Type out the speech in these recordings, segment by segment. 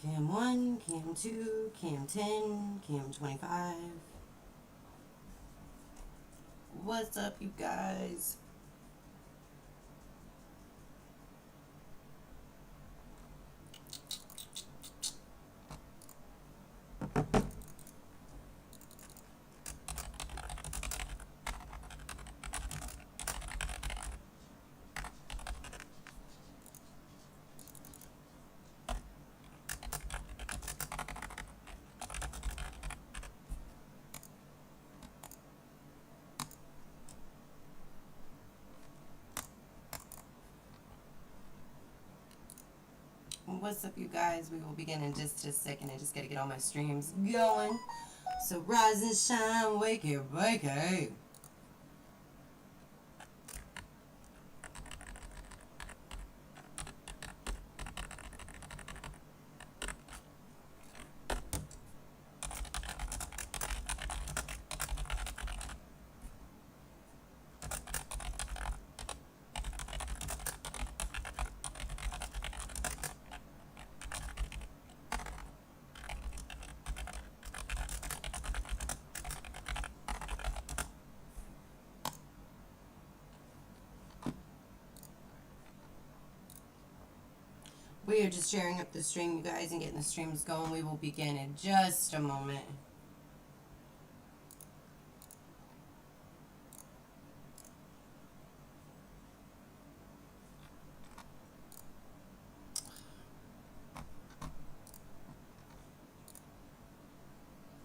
Cam 1, Cam 2, Cam 10, Cam 25. What's up, you guys? What's up, you guys? We will begin in just a second. I just gotta get all my streams going. So rise and shine, wake it, wake it. We are just sharing up the stream, you guys, and getting the streams going. We will begin in just a moment.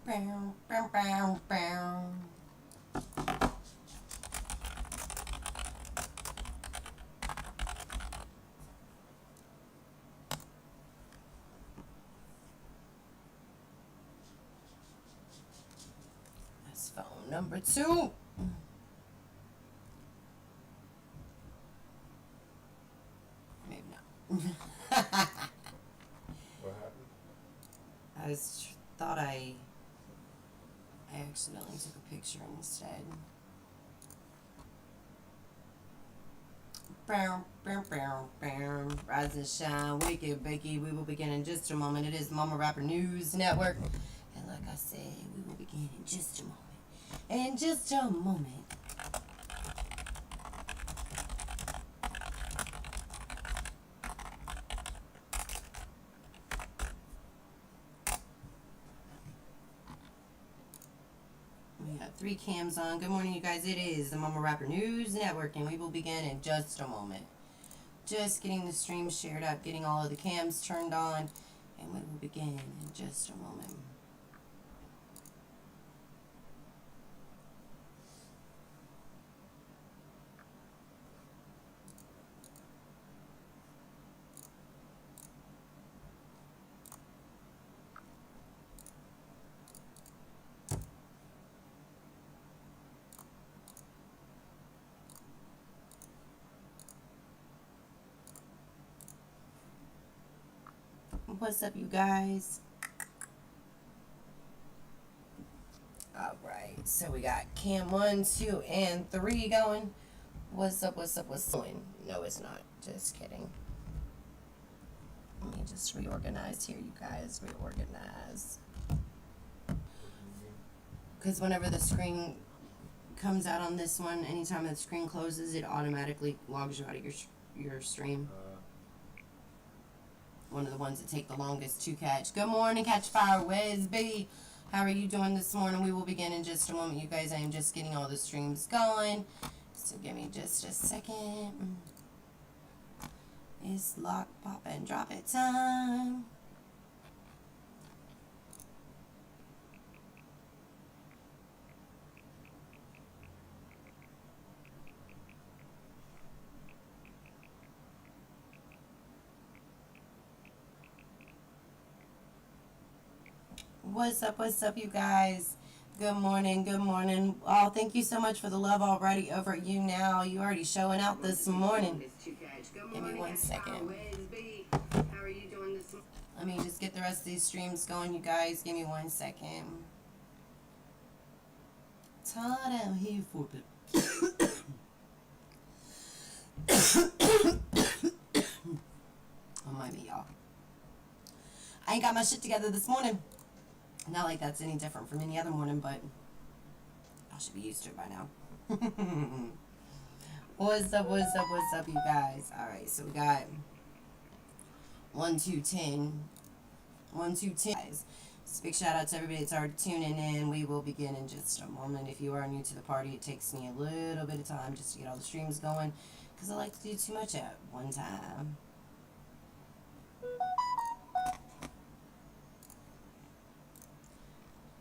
Bow, bow, bow, bow. That's phone number 2. Maybe not. What happened? I thought I accidentally took a picture instead. Bow, bow, bow, bow. Rise and shine, wake it, bakey. We will begin in just a moment. It is Momma Rapper News Network. And like I said, we will begin in just a moment. In just a moment. We have 3 cams on. Good morning, you guys. It is the Momma Rapper News Network, and we will begin in just a moment. Just getting the stream shared up, getting all of the cams turned on, and we will begin in just a moment. What's up, you guys? Alright, so we got cam 1, 2, and 3 going. What's up, what's up, what's going? No, it's not. Just kidding. Let me just reorganize here, you guys. Reorganize. Because whenever the screen comes out on this one, anytime the screen closes, it automatically logs you out of your stream. One of the ones that take the longest to catch. Good morning, Catch Fire Wesby. How are you doing this morning? We will begin in just a moment, you guys. I am just getting all the streams going. So give me just a second. It's lock, pop, and drop it time. What's up, you guys? Good morning, good morning. Oh, thank you so much for the love already over at You Now. You already showing out this morning. Give me 1 second. How are you doing this morning? Let me just get the rest of these streams going, you guys. Give me 1 second. Tired out here for a bit. Oh, my me, y'all. I ain't got my shit together this morning. Not like that's any different from any other morning, but I should be used to it by now. What's up, you guys? Alright, so we got 1, 2, 10. 1, 2, 10. Guys, so big shout out to everybody that's already tuning in. We will begin in just a moment. If you are new to the party, it takes me a little bit of time just to get all the streams going because I like to do too much at one time.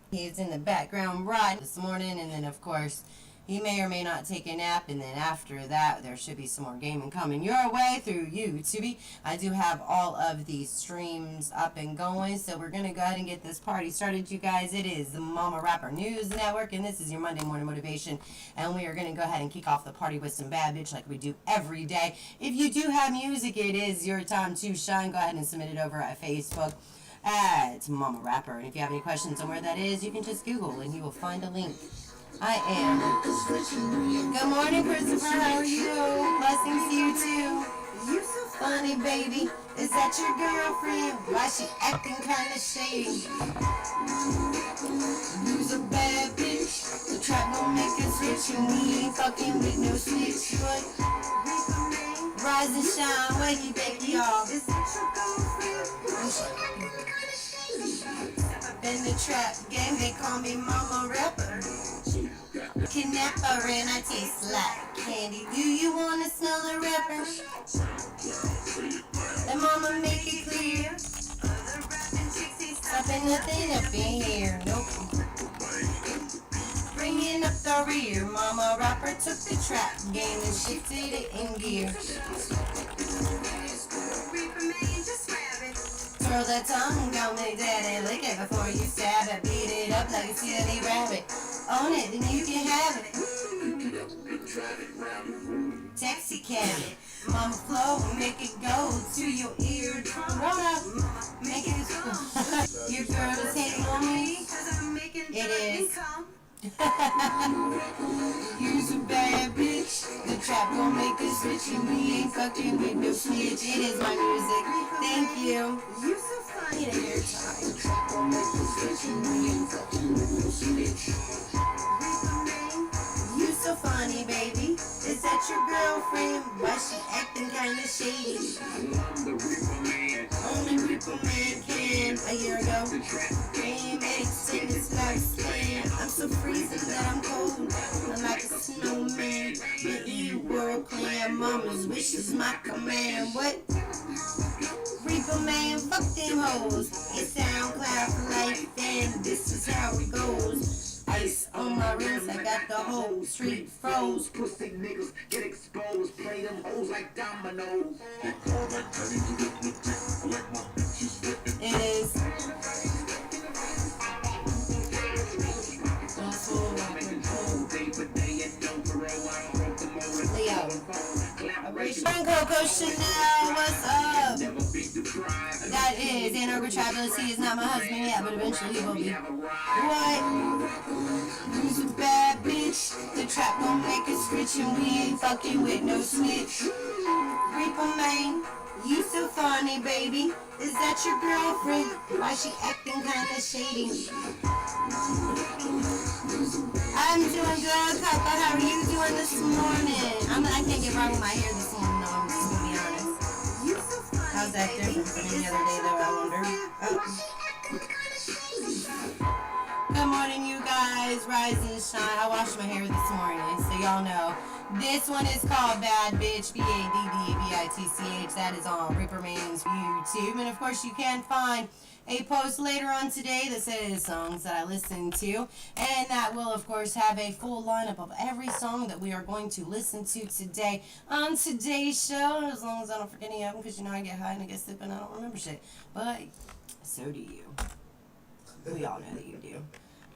He's in the background right this morning, and then of course he may or may not take a nap, and then after that there should be some more gaming coming your way through YouTube. I do have all of these streams up and going, so we're gonna go ahead and get this party started, you guys. It is the Mama Rapper News Network, and this is your Monday morning motivation, and we are gonna go ahead and kick off the party with some bad bitch like we do every day. If you do have music, it is your time to shine. Go ahead and submit it over at Facebook at Mama Rapper, and if you have any questions on where that is, you can just Google and you will find a link. I am. Good morning, Christopher. How are you? Blessings to you too. You so funny, baby. Is that your girlfriend? Why she acting kinda shady? You's a bad bitch. The trap gon' make us rich, and we ain't fucking with no snitch. But rise and shine, wake you back, y'all. Is that your girlfriend? In the trap game, they call me Mama Rapper. Kidnapper, and I taste like candy. Do you wanna smell a rapper? And Mama make it clear. Stopping nothing up in here, nope. Bringing up the rear, Mama Rapper took the trap game and shifted it in gear. Twirl that tongue, don't make daddy lick it before you stab it. Beat it up like a silly rabbit. Own it, then you can have it. Taxi cab it. Mama flow, make it go to your ear. Roll up, make it. Your girl is hating on me. It is. You's a bad bitch. The trap gon' make us rich, and we ain't fucking with no snitch. It is my music. Thank you. You so funny to hear time. The trap gon' make us rich, and we ain't fucking with no snitch. You so funny, baby. Is that your girlfriend? Why she acting kinda shady? I'm the Reaper Man. Only Reaper Man can. A year ago, the trap game extended its lifespan. I'm so freezing that I'm cold. I'm like a snowman. The E-World clan. Mama's wish is my command. What? Reaper Man, fuck them hoes. It's SoundCloud for life, and this is how it goes. Ice on my wrist, I got the whole street froze. Pussy niggas get exposed, play them hoes like dominoes. It is. Leo. Coco Chanel, what's up? That is Anarcho Travelers. He is not my husband yet, but eventually he will be. What? You's a bad bitch. The trap gon' make us rich, and we ain't fucking with no snitch. Reaper Man, you so funny, baby. Is that your girlfriend? Why she acting kinda shady? I'm doing good, Papa. How are you doing this morning? I can't get wrong with my hair this morning, though. I'm just gonna be honest. How's that different from any other day, though, I wonder? Oh. Good morning, you guys. Rise and shine. I washed my hair this morning, so y'all know. This one is called Bad Bitch, BADDABITCH. That is on Reaper Man's YouTube. And, of course, you can find a post later on today that says songs that I listen to, and that will of course have a full lineup of every song that we are going to listen to today on today's show, as long as I don't forget any of them, because you know I get high and I get stupid and I don't remember shit, but so do you. We all know that you do.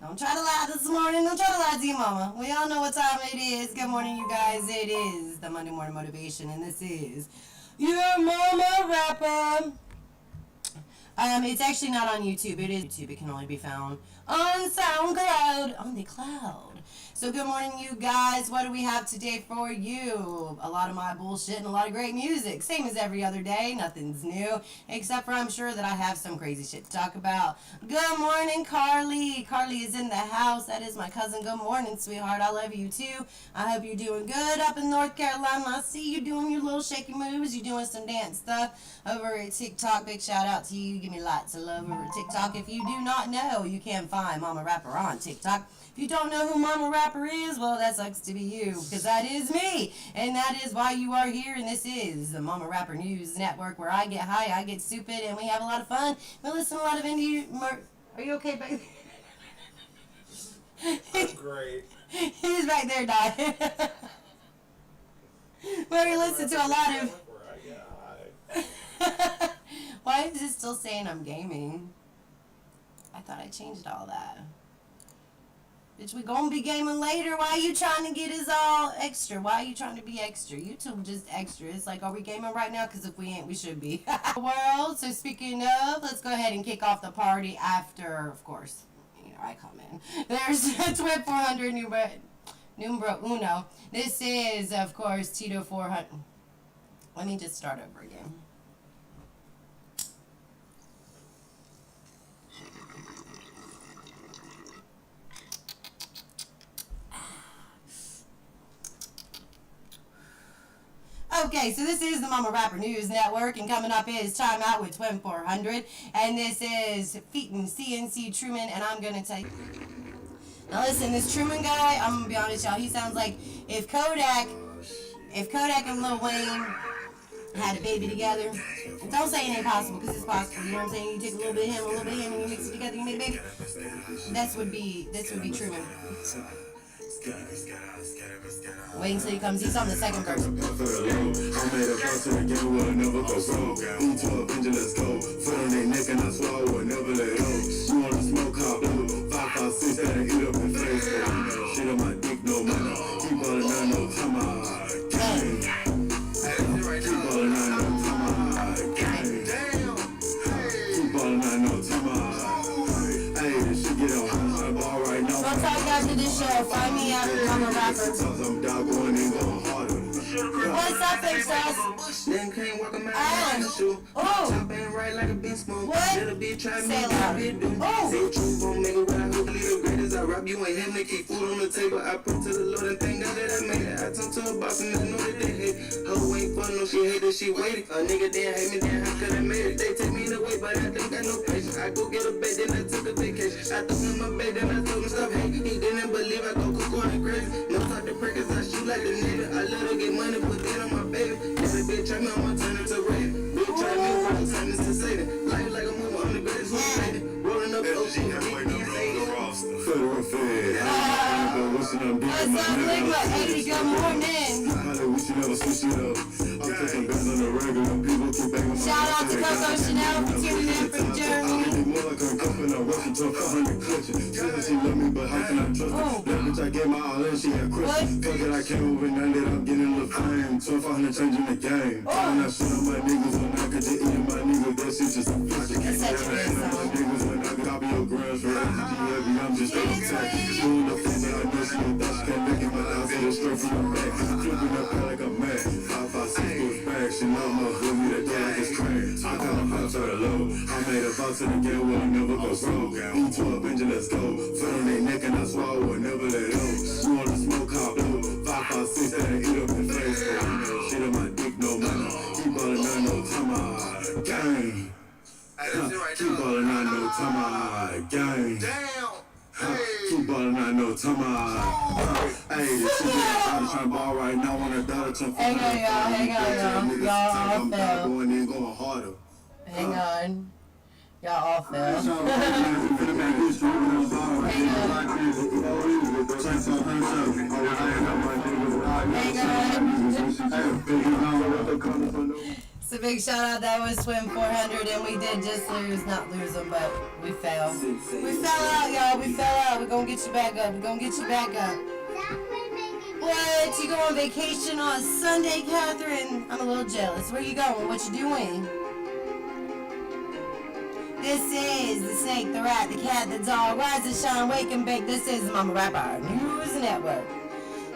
Don't try to lie this morning. Don't try to lie to your mama. We all know what time it is. Good morning, you guys. It is the Monday Morning Motivation, and this is your Mama Rapper. It's actually not on YouTube. It is YouTube. It can only be found on SoundCloud. On the cloud. So good morning, you guys. What do we have today for you? A lot of my bullshit and a lot of great music. Same as every other day. Nothing's new. Except for I'm sure that I have some crazy shit to talk about. Good morning, Carly. Carly is in the house. That is my cousin. Good morning, sweetheart. I love you too. I hope you're doing good up in North Carolina. I see you doing your little shaky moves. You're doing some dance stuff over at TikTok. Big shout out to you. Give me lots of love over at TikTok. If you do not know, you can find Momma Rapper on TikTok. If you don't know who Momma Rapper is, well, that sucks to be you, because that is me, and that is why you are here, and this is the Momma Rapper News Network, where I get high, I get stupid, and we have a lot of fun. We listen to a lot of indie... Are you okay back there? I'm great. He's back there dying. Where we listen to a lot of... Why is it still saying I'm gaming? I thought I changed all that. Bitch, we gonna be gaming later. Why are you trying to get us all extra? Why are you trying to be extra? YouTube just extra. It's like, are we gaming right now? Because if we ain't, we should be. World. So speaking of, let's go ahead and kick off the party after, of course, I come in. There's Twin 400 numero uno. This is, of course, Tito 400. Let me just start over again. Okay, so this is the Momma Rapper News Network, and coming up is Time Out with Twin 400, and this is Featon CNC Truman, and I'm going to tell you. Now listen, this Truman guy, I'm going to be honest, y'all, he sounds like if Kodak and Lil Wayne had a baby together. Don't say it ain't possible, because it's possible, you know what I'm saying? You take a little bit of him, a little bit of him, and you mix it together, you make a baby. This would be Truman. Wait until he comes. He's on the second verse. What's up after this show? Find me after Momma Rapper. What's up, Big Sauce? Oh. What? Say it loud. I rob you and him, they keep food on the table. I pray to the Lord and thank God that I made it. I turn to a boss and I know that they hate. Ho ain't fun, no, she hate that she waited. A nigga didn't hate me, then how could I made it? They take me away, but I think I know patience. I go get a bed, then I took a vacation. I threw him my bed, then I told him stop hating. He didn't believe I go cuckoo and crazy. No talk to prickers, I shoot like the nigga. I let her get money, put it on my baby. Every bitch try me, I'ma turn it to raven. Bitch try me, I'm turning to Satan. Life like a movie, I'm the greatest one faded. Rolling up OG, Federal Fed. What's up, Ligma? 80, good morning. Shout out to Coco Chanel for tuning in from Germany. I gave my all and she had Chris. Fuck it, I came over and ended up getting the fame. 1200 changing the game. I'm not shit on my niggas when I could just eat my niggas. That shit just a fish. My niggas when I could copy your grams for SG heavy. I'm just on attack. Doing the things that I know she a thought she can't make it, but I'll get it straight from the back. Flipping up like a man. 556 goes back. She know my hood, me that girl like it's trash. I call him out to the low. I made a box in the game where I never go broke. E12 engine, let's go. Foot on their neck and I swallow and never let go. You wanna smoke hot blue. 556 that I eat up in face. Shit on my dick, no money. Keep ballin', I know time I gang. Keep ballin', I know time I gang. Keep ballin', I know time I. Hey, this shit I'm trying to ball right now on a dollar to Hang on, y'all. Y'all all fell. Going in, going harder. Hang on. Y'all all fell. So big shout out, that was Swim 400, and we did just lose, not lose them, but we fell. We fell out, y'all, we fell out. We're gonna get you back up, we're gonna get you back up. What? You go on vacation on Sunday, Catherine? I'm a little jealous. Where you going? What you doing? This is the snake, the rat, the cat, the dog. Rise and shine, wake and bake. This is Momma Rapper News Network.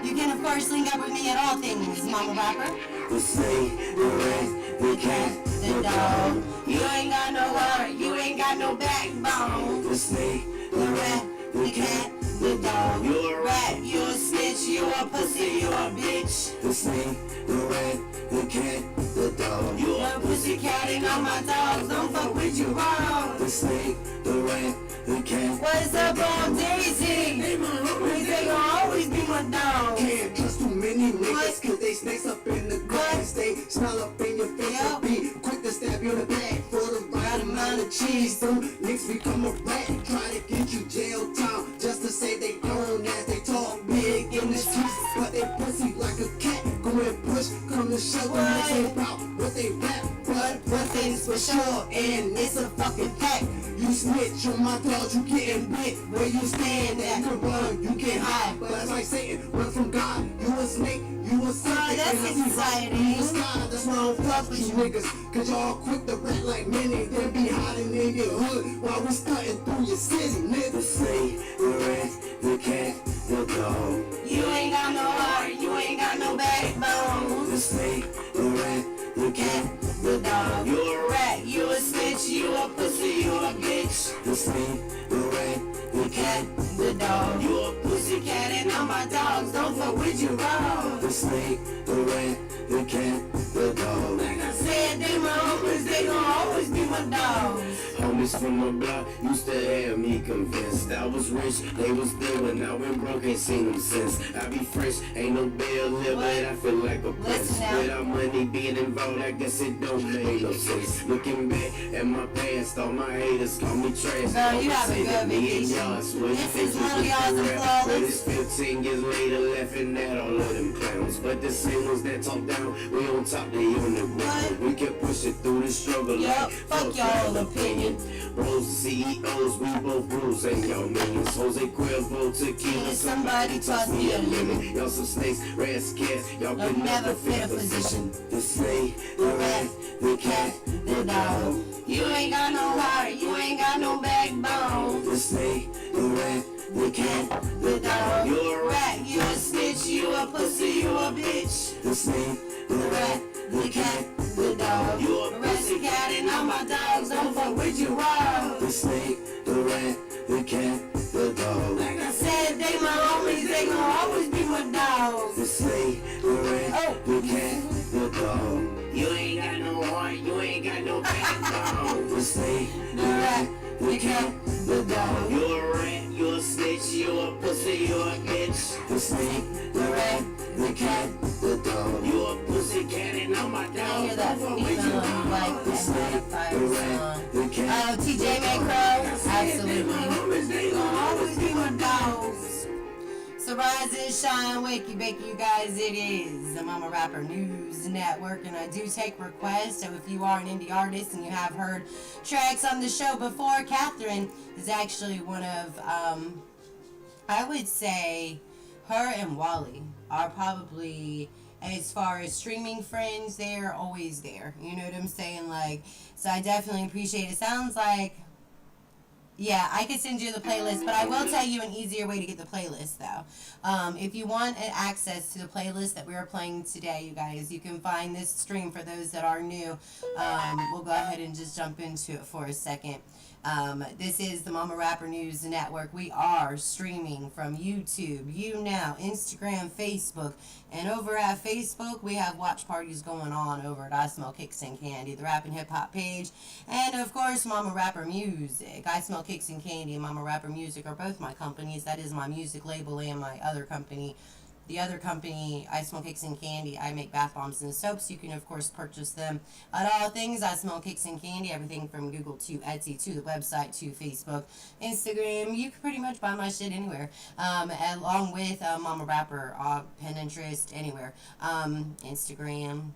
You can, of course, link up with me at all things Momma Rapper. The snake, the rat, the cat, The dog. You ain't got no heart, you ain't got no backbone. the snake, The rat, the cat, the dog. You're a rat, you a snitch, you a pussy, you a bitch. the snake, the rat, the cat, the dog. You a pussy cat and all my dogs don't fuck with you wrong. The snake, the rat, the cat. What's up on Daisy? They gon' always be my dog. Can't trust too many niggas cause they snakes up in the grass. They smile up in your face Yep. and be quick to stab you in the back for the right amount of cheese. Some niggas become a rat and try to get you jail time just to say they own as they talk big in the streets. But they pussy like a cat. Go and push, come to shove them. They say about what they rap. But one thing's for sure, and it's a fucking fact. You snitch on my dogs, you getting bit. Where you stand at, you can run, you can hide. But as I say, run from God. You a snake, you a serpent. that's and I be society. in the sky. That's why I don't fuck with you niggas. Cause y'all quick to rat like many. Then be hiding in your hood while we stunting through your city, nigga. The snake, the rat, the cat, the dog. You ain't got no heart, you ain't got no backbone. The snake, the rat, the cat, the dog. You're a rat, you a snitch, you a pussy, you a bitch. The snake, the rat, the cat, The dog. You a pussy cat and all my dogs don't fuck with you wrong. the snake, the rat, the cat, the dog. Like I said, they my homies, they gon' always be my dogs. Homies from my block used to have me convinced I was rich, they was there when I went broke, ain't seen them since. I be fresh, ain't no bail here, but I feel like a prince. Listen now. Without money being involved, I guess it don't make no sense. Looking back at my past, all my haters call me trash. Girl, you Always have a say good that me and vacation. y'all switch This is faces Lil with Y'all's the and rap. Flawless. But it's 15 years later, laughing at all of them clowns. But the same ones that talk down, we on top, they on the What? ground. We can push it through the struggle Yup, like fuck y'all opinion. Bros, CEOs, we both rules, and y'all millions. Jose Cuervo, tequila, Somebody toss me a lemon. Y'all some snakes, rats, cats, y'all Don't could never never fit a fit a position. The snake, the rat, the cat, The dog. You ain't got no heart, you ain't got no backbone. the snake, the rat, the cat, The dog. You're a rat, you a snitch, you a pussy, you a bitch. the snake, the The rat, rat, the cat, the dog. You a pussy cat and all my dogs don't fuck with you wrong. the snake, the rat, the cat, the dog. Like I said, they my homies, they gon' always be my dogs. The snake, the rat, the cat, the dog. You ain't got no heart, you ain't got no backbone. The snake, The rat, the cat, the dog. You a rat, you a snitch, you a pussy, you a bitch. the snake, the rat, the cat, the dog. You a pussy cat and all my I dogs hear that don't fuck female with you. you like The that snake, the fire rat, song. the cat. Oh, TJ Macro? Absolutely. They gon' always be my dogs. So rise and shine, wakey bakey, you guys. It is the Momma Rapper News Network, and I do take requests. So if you are an indie artist and you have heard tracks on the show before, Catherine is actually one of, I would say, her and Wally are probably, as far as streaming friends, they're always there. You know what I'm saying? Like, so I definitely appreciate it. Sounds like, yeah, I could send you the playlist, but I will tell you an easier way to get the playlist, though. If you want access to the playlist that we are playing today, you guys, you can find this stream for those that are new. We'll go ahead and just jump into it for a second. This is the Momma Rapper News Network. We are streaming from YouTube, YouNow, Instagram, Facebook, and over at Facebook, we have watch parties going on over at I Smell Kicks and Candy, the rap and hip hop page, and of course, Momma Rapper Music. I Smell Kicks and Candy and Momma Rapper Music are both my companies. That is my music label and my other company. The other company, I Smell Kicks and Candy, I make bath bombs and soaps. You can, of course, purchase them at all things I Smell Kicks and Candy, everything from Google to Etsy to the website to Facebook, Instagram. You can pretty much buy my shit anywhere, along with Momma Rapper, Pinterest, anywhere, Instagram.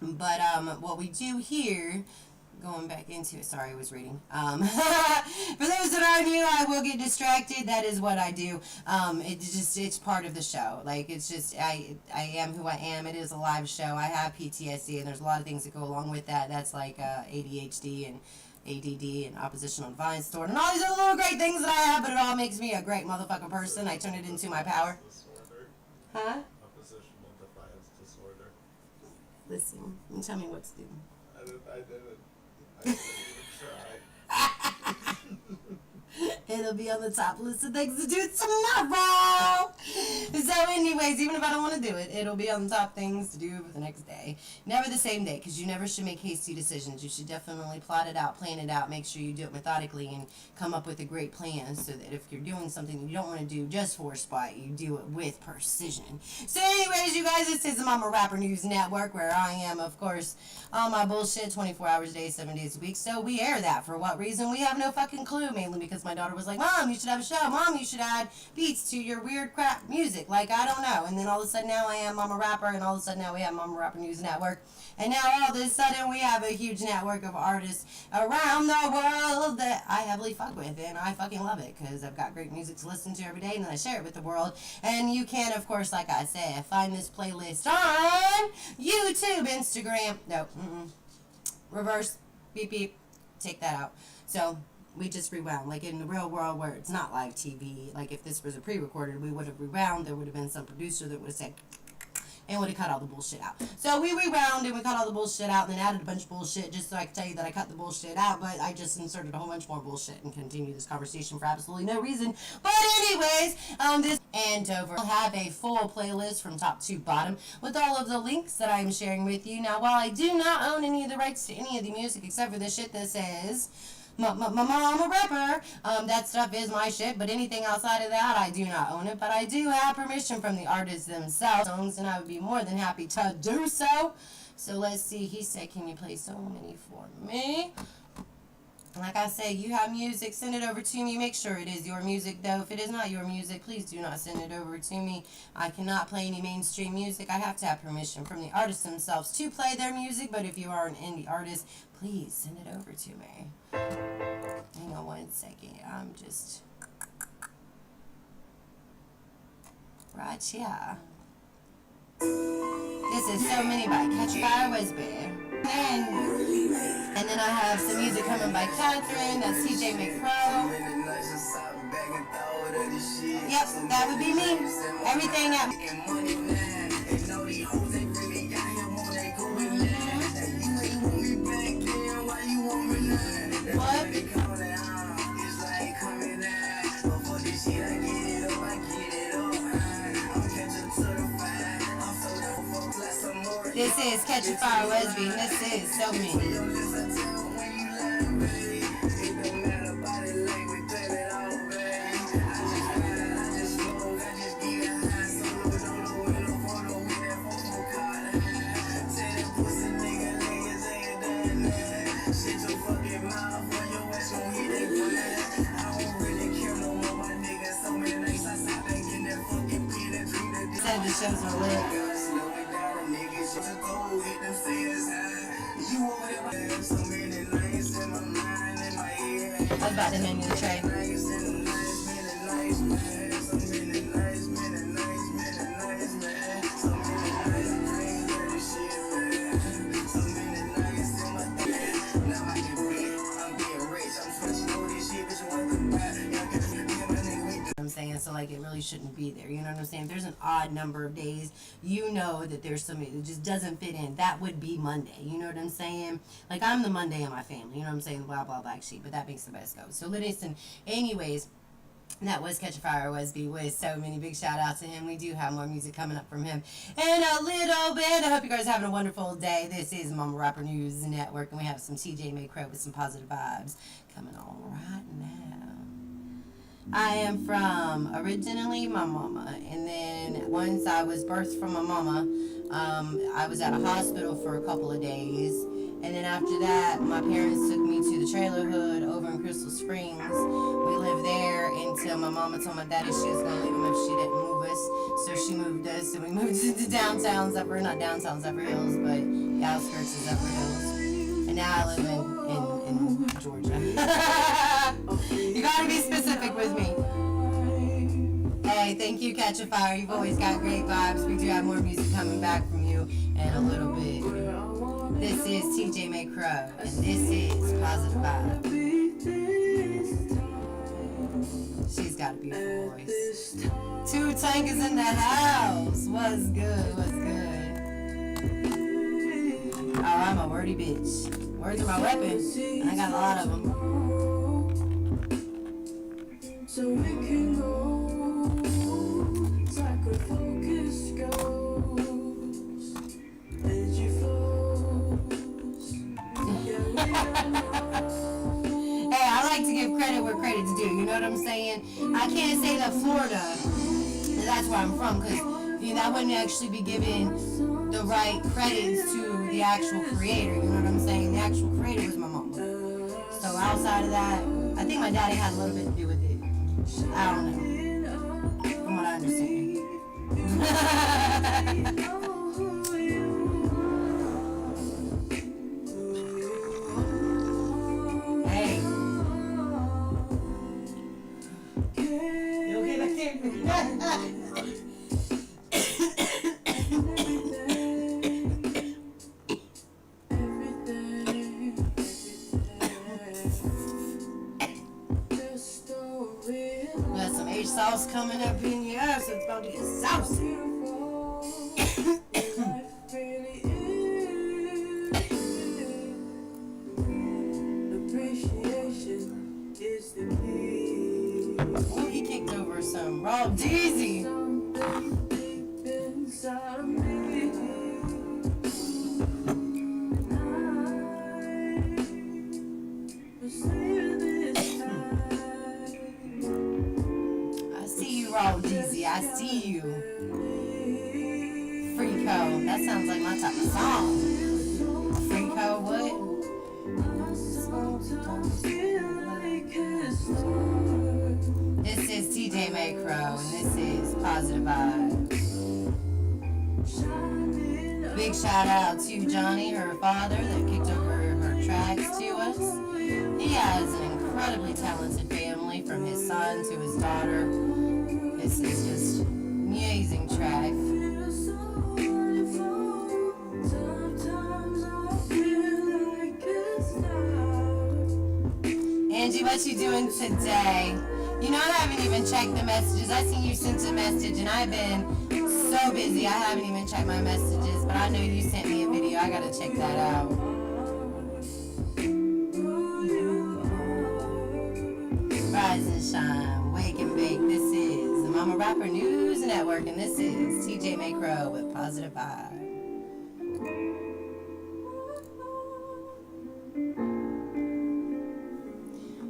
But what we do here, going back into it, sorry, I was reading. For those that are new, I will get distracted. That is what I do. It's part of the show. Like, it's just, I am who I am. It is a live show. I have PTSD, and there's a lot of things that go along with that. That's like ADHD and ADD and oppositional defiance disorder and all these other little great things that I have, but it all makes me a great motherfucking person. I turn it into my power. Huh? Oppositional defiance disorder. Listen, you tell me what to do. I didn't even try. It'll be on the top list of things to do tomorrow. So anyways, even if I don't want to do it, it'll be on the top things to do for the next day. Never the same day, because you never should make hasty decisions. You should definitely plot it out, plan it out, make sure you do it methodically, and come up with a great plan so that if you're doing something you don't want to do just for spite, you do it with precision. So anyways, you guys, this is the Momma Rapper News Network, where I am, of course, on my bullshit 24 hours a day, 7 days a week. So we air that. For what reason? We have no fucking clue, mainly because my daughter was like, Mom, you should have a show. Mom, you should add beats to your weird crap music. Like, I don't know. And then all of a sudden now I am Momma Rapper, and all of a sudden now we have Momma Rapper News Network. And now all of a sudden we have a huge network of artists around the world that I heavily fuck with. And I fucking love it because I've got great music to listen to every day, and then I share it with the world. And you can, of course, like I said, find this playlist on YouTube, Instagram. No, reverse, beep, beep. Take that out. So we just rewound. Like in the real world where it's not live TV, like if this was a pre-recorded, we would have rewound. There would have been some producer that would have said, and would have cut all the bullshit out. So we rewound and we cut all the bullshit out and then added a bunch of bullshit just so I could tell you that I cut the bullshit out, but I just inserted a whole bunch more bullshit and continue this conversation for absolutely no reason. But anyways, this and over, I'll have a full playlist from top to bottom with all of the links that I'm sharing with you. Now, while I do not own any of the rights to any of the music except for the shit that says Momma Rapper, that stuff is my shit, but anything outside of that, I do not own it, but I do have permission from the artists themselves, and I would be more than happy to do so. So let's see, he said, can you play so many for me? Like I said, you have music, send it over to me. Make sure it is your music, though. If it is not your music, please do not send it over to me. I cannot play any mainstream music. I have to have permission from the artists themselves to play their music, but if you are an indie artist, please send it over to me. Hang on one second. I'm just right here. This is So Many by Catch Fire Wesby. And then I have some music coming by Catherine. That's TJ McCrow. Yep, that would be me. Everything at what? This is Catch a Fire Wesby, and this is So Many. Said the shows are lit. I was about to hand you the tray. I'm saying, so like it really shouldn't be there, you know what I'm saying? If there's an odd number of days, you know that there's somebody that just doesn't fit in. That would be Monday, you know what I'm saying? Like I'm the Monday in my family, you know what I'm saying? Blah blah black sheep, but that makes the best go. So listen, anyways, that was Catch a Fire Wesby with So Many. Big shout out to him. We do have more music coming up from him in a little bit. I hope you guys are having a wonderful day. This is Momma Rapper News Network, and we have some TJ McCrow with some positive vibes coming on right now. I am from originally my mama, and then once I was birthed from my mama, I was at a hospital for a couple of days, and then after that, my parents took me to the trailer hood over in Crystal Springs. We lived there until my mama told my daddy she was going to leave him if she didn't move us, so she moved us, and we moved into downtown Zephyr, not downtown Zephyr Hills, but the outskirts of Zephyr Hills, and now I live in Georgia. You gotta be specific with me. Hey, thank you, Catch a Fire. You've always got great vibes. We do have more music coming back from you in a little bit. This is TJ McCrow, and this is Positive Vibe. She's got a beautiful voice. Two Tank is in the house. What's good? What's good? Oh, I'm a wordy bitch. Words are my weapon. And I got a lot of them. So we can go like a focus goes, energy flows. Hey, I like to give credit where credit's due. You know what I'm saying? I can't say that Florida, that's where I'm from, because I wouldn't actually be giving the right credits to the actual creator. You know what I'm saying? The actual creator was my mom. So outside of that, I think my daddy had a little bit to do with it. I don't know. From what I understand. Hey. You okay back there? We got some H sauce coming up in here, so it's about to get saucy. Oh, he kicked over some raw Deezy. I see you, raw Deezy. I see you. Freako. That sounds like my type of song. Freako, what? This is TJ Macro, and this is Positive Vibes. Big shout out to Johnny, her father, that kicked over her tracks to us. He has an incredibly talented family, from his son to his daughter. This is just an amazing track. Angie, what you doing today? You know, I haven't even checked the messages. I seen you sent a message, and I've been so busy. I haven't even checked my messages, but I know you sent me a video. I gotta check that out. Rise and shine, wake and bake. This is the Momma Rapper News Network, and this is TJ Macro with Positive Vibe.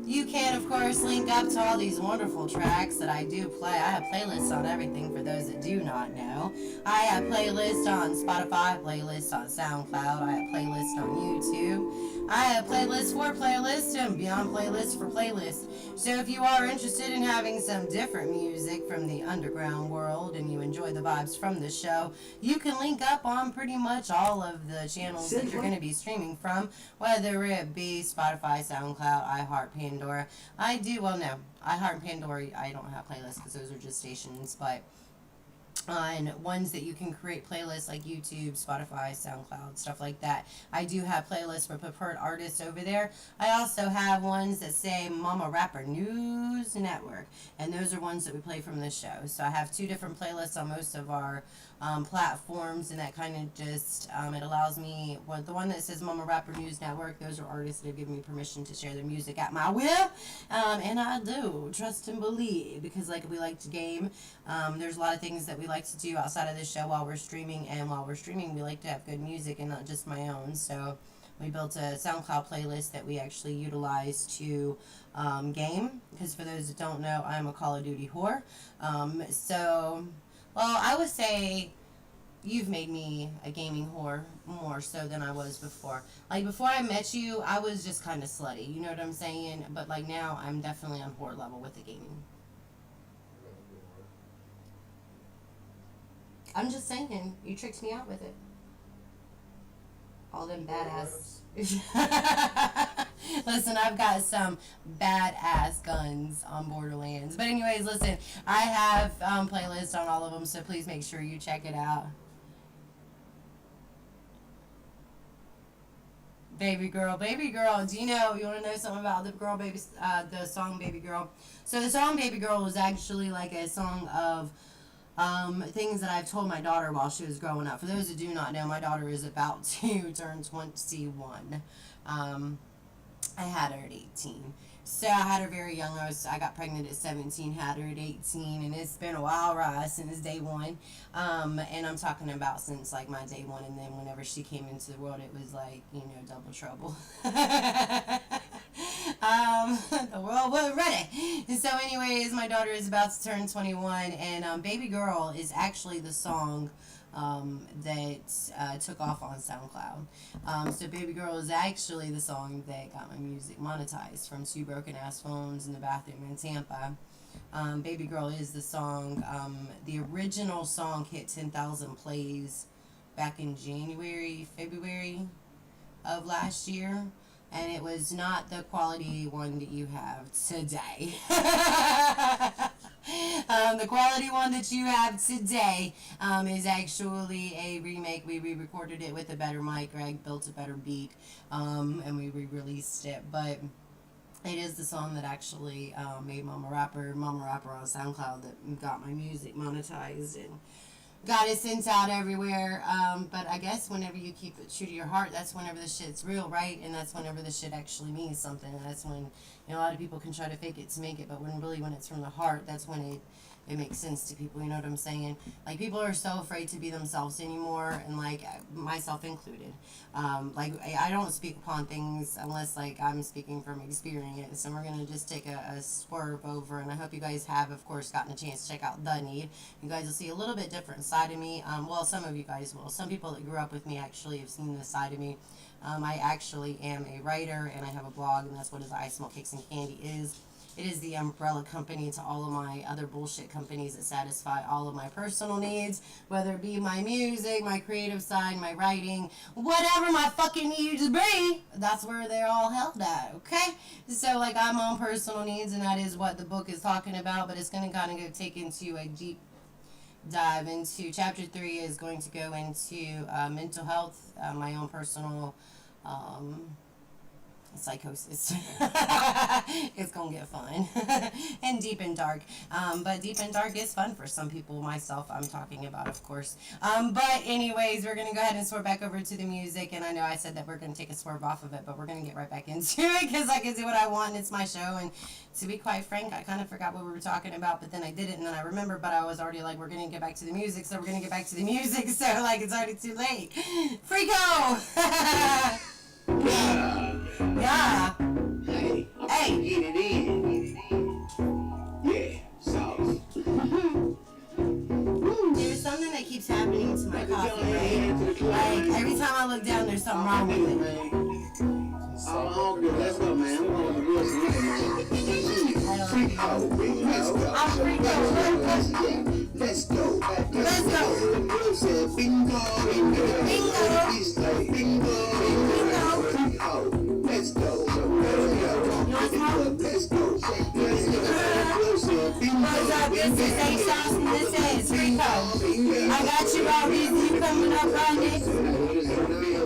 You can, of course, link up to all these wonderful tracks that I do play. I have playlists on everything for those that do not know. I have playlists on Spotify, playlists on SoundCloud, I have playlists on YouTube. I have playlists for playlists and beyond playlists for playlists. So if you are interested in having some different music from the underground world and you enjoy the vibes from the show, you can link up on pretty much all of the channels that you're going to be streaming from, whether it be Spotify, SoundCloud, iHeart, Pandora. iHeart and Pandora, I don't have playlists because those are just stations, but on ones that you can create playlists like YouTube, Spotify, SoundCloud, stuff like that. I do have playlists for preferred artists over there. I also have ones that say Momma Rapper News Network, and those are ones that we play from the show. So I have two different playlists on most of our platforms, and that kind of just, it allows me, the one that says Momma Rapper News Network, those are artists that have given me permission to share their music at my will, and I do, trust and believe, because like we like to game, there's a lot of things that we like to do outside of the show while we're streaming, and while we're streaming we like to have good music and not just my own. So we built a SoundCloud playlist that we actually utilize to game, because for those that don't know, I'm a Call of Duty whore. Well, I would say you've made me a gaming whore more so than I was before. Like, before I met you, I was just kind of slutty, you know what I'm saying? But, like, now I'm definitely on whore level with the gaming. I'm just saying, you tricked me out with it. All them badass... Listen, I've got some badass guns on Borderlands. But anyways, listen, I have playlists on all of them, so please make sure you check it out. Baby Girl. Baby Girl. Do you know, you want to know something about the song Baby Girl? So the song Baby Girl was actually like a song of things that I've told my daughter while she was growing up. For those who do not know, my daughter is about to turn 21. I had her at 18. So I had her very young. I got pregnant at 17, had her at 18, and it's been a wild ride since day one. And I'm talking about since like my day one, and then whenever she came into the world, it was like, double trouble. The world wasn't ready. And so anyways, my daughter is about to turn 21, and Baby Girl is actually the song that took off on SoundCloud. So Baby Girl is actually the song that got my music monetized from 2 broken ass phones in the bathroom in Tampa. Baby Girl is the song. The original song hit 10,000 plays back in February of last year. And it was not the quality one that you have today. The quality one that you have today is actually a remake. We re-recorded it with a better mic. Greg built a better beat, and we re-released it. But it is the song that actually made Momma Rapper on SoundCloud that got my music monetized and got it sent out everywhere. But I guess whenever you keep it true to your heart, that's whenever the shit's real, right? And that's whenever the shit actually means something. And that's when, a lot of people can try to fake it to make it, but when it's from the heart, that's when it makes sense to people. You know what I'm saying? Like, people are so afraid to be themselves anymore, and like myself included. I don't speak upon things unless like I'm speaking from experience. And we're gonna just take a swerve over, and I hope you guys have, of course, gotten a chance to check out The Need. You guys will see a little bit different side of me. Well, some of you guys will. Some people that grew up with me actually have seen this side of me. I actually am a writer, and I have a blog, and that's what I Smoke Cakes and Candy is. It is the umbrella company to all of my other bullshit companies that satisfy all of my personal needs, whether it be my music, my creative side, my writing, whatever my fucking needs be. That's where they're all held at, okay? So, like, I'm on personal needs, and that is what the book is talking about, but it's going to kind of go take into a deep dive into. Chapter 3 is going to go into mental health, my own personal psychosis. It's gonna get fun. And deep and dark, but deep and dark is fun for some people, myself I'm talking about, of course. But anyways, we're gonna go ahead and swerve back over to the music, and I know I said that we're gonna take a swerve off of it, but we're gonna get right back into it because I can do what I want and it's my show. And to be quite frank, I kind of forgot what we were talking about, but then I didn't, and then I remembered, but I was already like, we're gonna get back to the music, so we're gonna get back to the music. So like, it's already too late. Freako. Yeah. Hey. Hey. Get it in. Yeah. Sauce. There's something that keeps happening to my coffee, right? Like, every time I look down, there's something wrong with it. I'm hungry. Let's go, man. I'm going to real tonight, man. Freak out. I'm freaking. Let's go. Let's go. Bingo. Bingo. Bingo. Freak out. Let's go. Let's go. What's up? This is A-Sauce, and this is Freako. I got you all these. You coming up on it?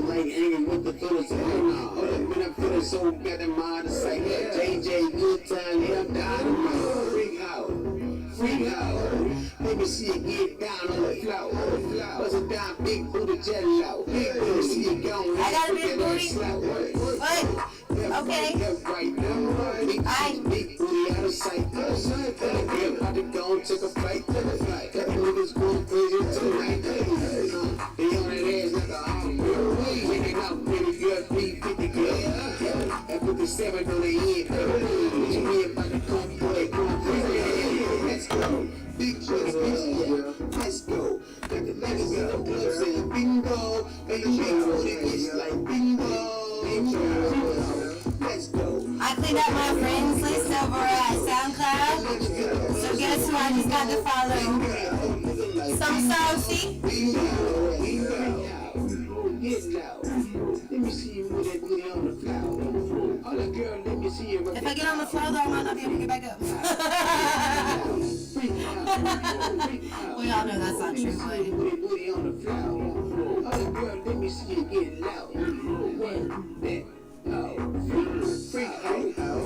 Like hanging with the fellas. When I feel so bad in my sight. JJ, good time, yeah, I'm dynamite. Freak out. Let me see it get down on the floor. Bust it down, big booty jello. Let me see it go. I got a big booty. What? Okay. Big booty out of sight. Girl, about to go and take a flight. Got niggas going crazy tonight. They on that ass like a hot. Waking up, baby girl, 350 girl. And put the 7 on the end. What you mean about the come boy, come boy? Let's go. Big bitch, let's go. Got the legs in the club saying bingo. And the big booty is like bingo. Let's go. I cleaned up my friends list over at SoundCloud. So guess who I just got to follow? Some saucy. Let me see you with that booty on the floor. All the girl, let me see you. If I get on the floor, though, I might not be able to get back up. We all know that's not true, but Booty on the floor. Other girl, let me see you get low. Freak out.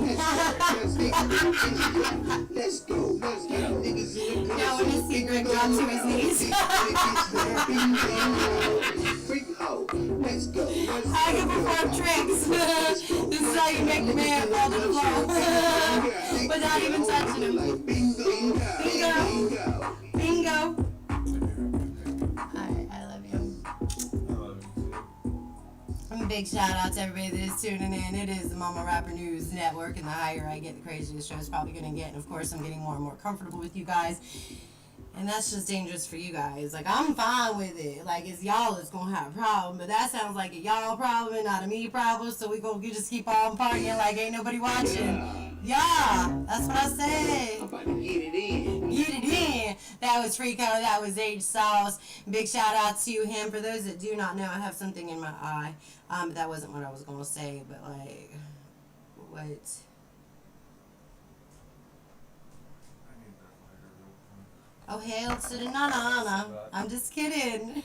Let's go. Let's go. Niggas in the now when you see Greg drop to his knees. Freak out. Let's go. I can perform tricks. This is how you make the man fall to the floor. Without even touching him. Bingo. Bingo. Alright, I love you. I love you too. And a big shout out to everybody that is tuning in. It is the Momma Rapper News Network, and the higher I get, the crazier the show's probably going to get. And of course, I'm getting more and more comfortable with you guys. And that's just dangerous for you guys. Like, I'm fine with it. Like, it's y'all that's going to have a problem. But that sounds like a y'all problem and not a me problem. So we going to just keep on partying like ain't nobody watching. Yeah, that's what I said. I'm about to get it in. Get it in. That was Freako. That was H Sauce. Big shout out to him. For those that do not know, I have something in my eye. That wasn't what I was going to say. But, like, what? I need that lighter real quick. Oh, hail to the na-na-na. I'm just kidding.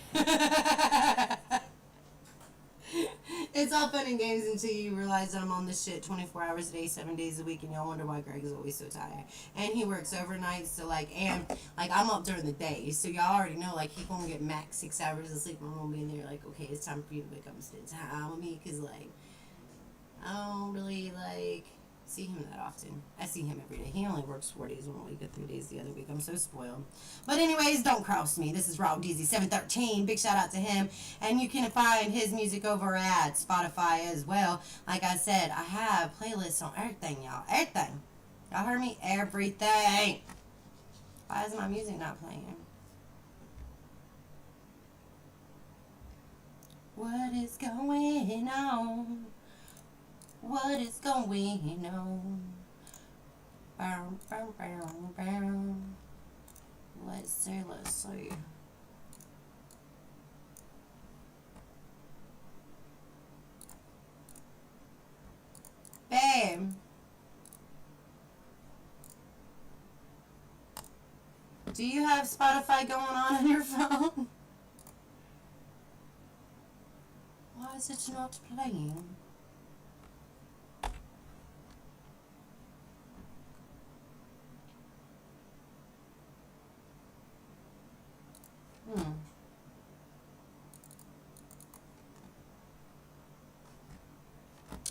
It's all fun and games until you realize that I'm on this shit 24 hours a day, 7 days a week, and y'all wonder why Greg is always so tired. And he works overnight, so and I'm up during the day, so y'all already know, like, he gonna get max 6 hours of sleep, and I'm gonna be in there, like, okay, it's time for you to wake up and spend time with me, because, like, I don't really, like, see him that often. I see him every day. He only works 4 days one week or 3 days the other week. I'm so spoiled. But anyways, don't cross me. This is Raw DZ 713. Big shout out to him. And you can find his music over at Spotify as well. Like I said, I have playlists on everything, y'all. Everything. Y'all heard me? Everything. Why is my music not playing? What is going on? What is going on? Bow, bow, bow, bow. Let's see. Babe. Do you have Spotify going on your phone? Why is it not playing?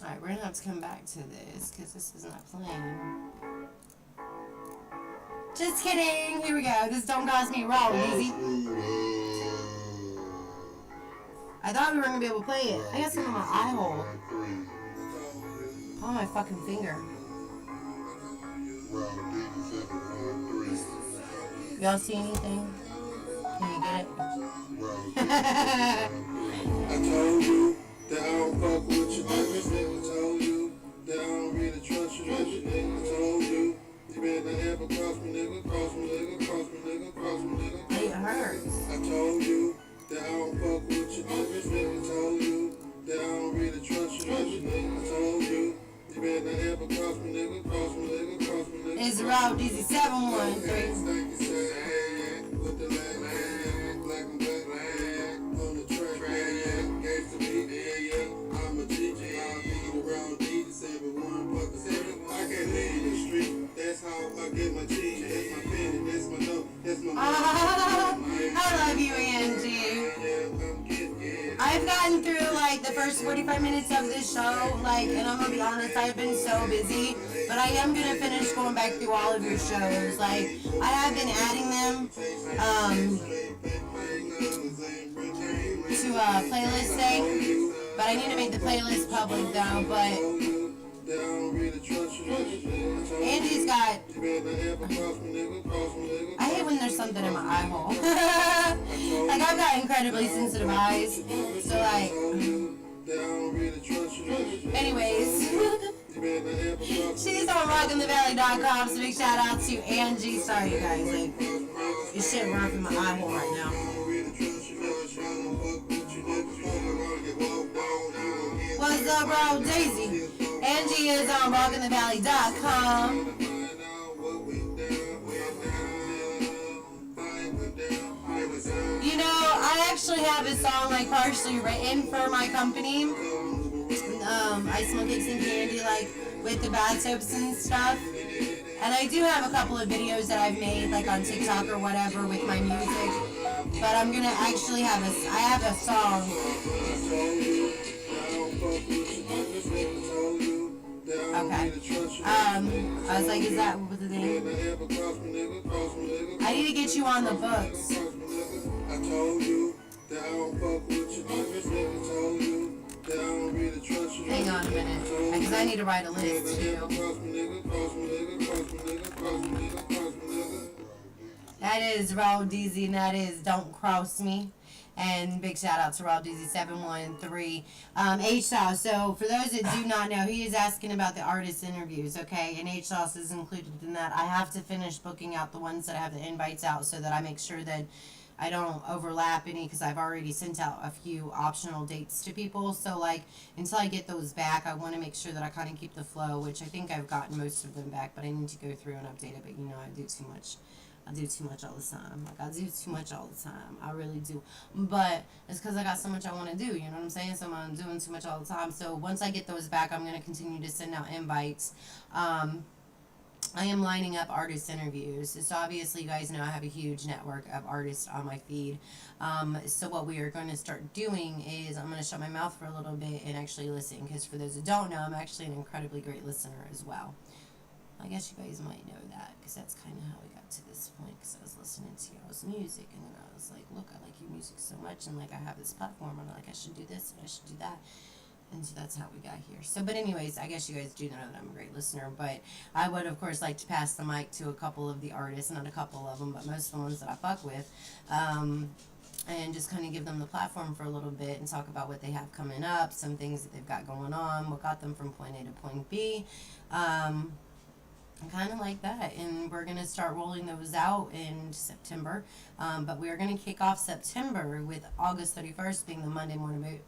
Alright, we're gonna have to come back to this because this is not playing. Just kidding! Here we go. This don't cost me raw, easy. I thought we were gonna be able to play it. I got some on my eye hole. On my fucking finger. Y'all see anything? Can you get it? I told you that I don't fuck with you, nigga. Told you that I don't really trust you, nigga. Told you you better ever cross me, nigga. Cross me, nigga. Cross me, nigga. Cross me, nigga. It hurts. I told you that I don't fuck with you, nigga. Told you that I don't really trust you, nigga. Told you you better ever cross me, nigga. Cross me, nigga. Cross me, nigga. It's Raw DZ 713. With the black and black on the track, gave to me, I'm a teacher, I'll be around Jesus, everyone but the seven. I can't live in the street, that's how I get my cheese, that's my penny, that's my note, that's my I love you, Angie. I've gotten through like the first 45 minutes of this show, like, and I'm gonna be honest, I've been so busy, but I am gonna finish going back through all of your shows. Like, I have been adding them to a playlist thing, but I need to make the playlist public though. But Angie's got. I hate when there's something in my eye hole. Like, I've got incredibly sensitive eyes, so like. Anyways, she's on rockinthevalley.com, so big shout out to Angie. Sorry, you guys, like, this shit rough in my eye hole right now. What's up, bro? Daisy. Angie is on rockinthevalley.com. have a song like partially written for my company. I Smell Cakes and Candy, like with the bath soaps and stuff. And I do have a couple of videos that I've made like on TikTok or whatever with my music. But I'm gonna actually have I have a song. Okay. I was like, is that what the name? I need to get you on the books. I told you that I don't fuck with you. Told you that I don't really trust you. Hang on a minute, because I need to write a list too. That is Raul DZ, and that is Don't Cross Me. And big shout out to Raw DZ 713 H Sauce. So for those that do not know, he is asking about the artist interviews, okay? And H Sauce is included in that. I have to finish booking out the ones that I have the invites out so that I make sure that I don't overlap any, because I've already sent out a few optional dates to people. So like until I get those back, I want to make sure that I kind of keep the flow, which I think I've gotten most of them back, but I need to go through and update it. But you know, I do too much. I do too much all the time. Like, I do too much all the time. I really do. But it's because I got so much I want to do. You know what I'm saying? So I'm doing too much all the time. So once I get those back, I'm going to continue to send out invites. I am lining up artist interviews. So obviously, you guys know I have a huge network of artists on my feed. So what we are going to start doing is I'm going to shut my mouth for a little bit and actually listen. Because for those who don't know, I'm actually an incredibly great listener as well. I guess you guys might know that, because that's kind of how we got to this point, because I was listening to y'all's music, and then I was like, look, I like your music so much, and like I have this platform, and I'm like, I should do this, and I should do that, and so that's how we got here. So, but anyways, I guess you guys do know that I'm a great listener, but I would, of course, like to pass the mic to a couple of the artists, not a couple of them, but most of the ones that I fuck with, and just kind of give them the platform for a little bit and talk about what they have coming up, some things that they've got going on, what got them from point A to point B, kind of like that. And we're going to start rolling those out in September, but we are going to kick off September with August 31st being the Monday morning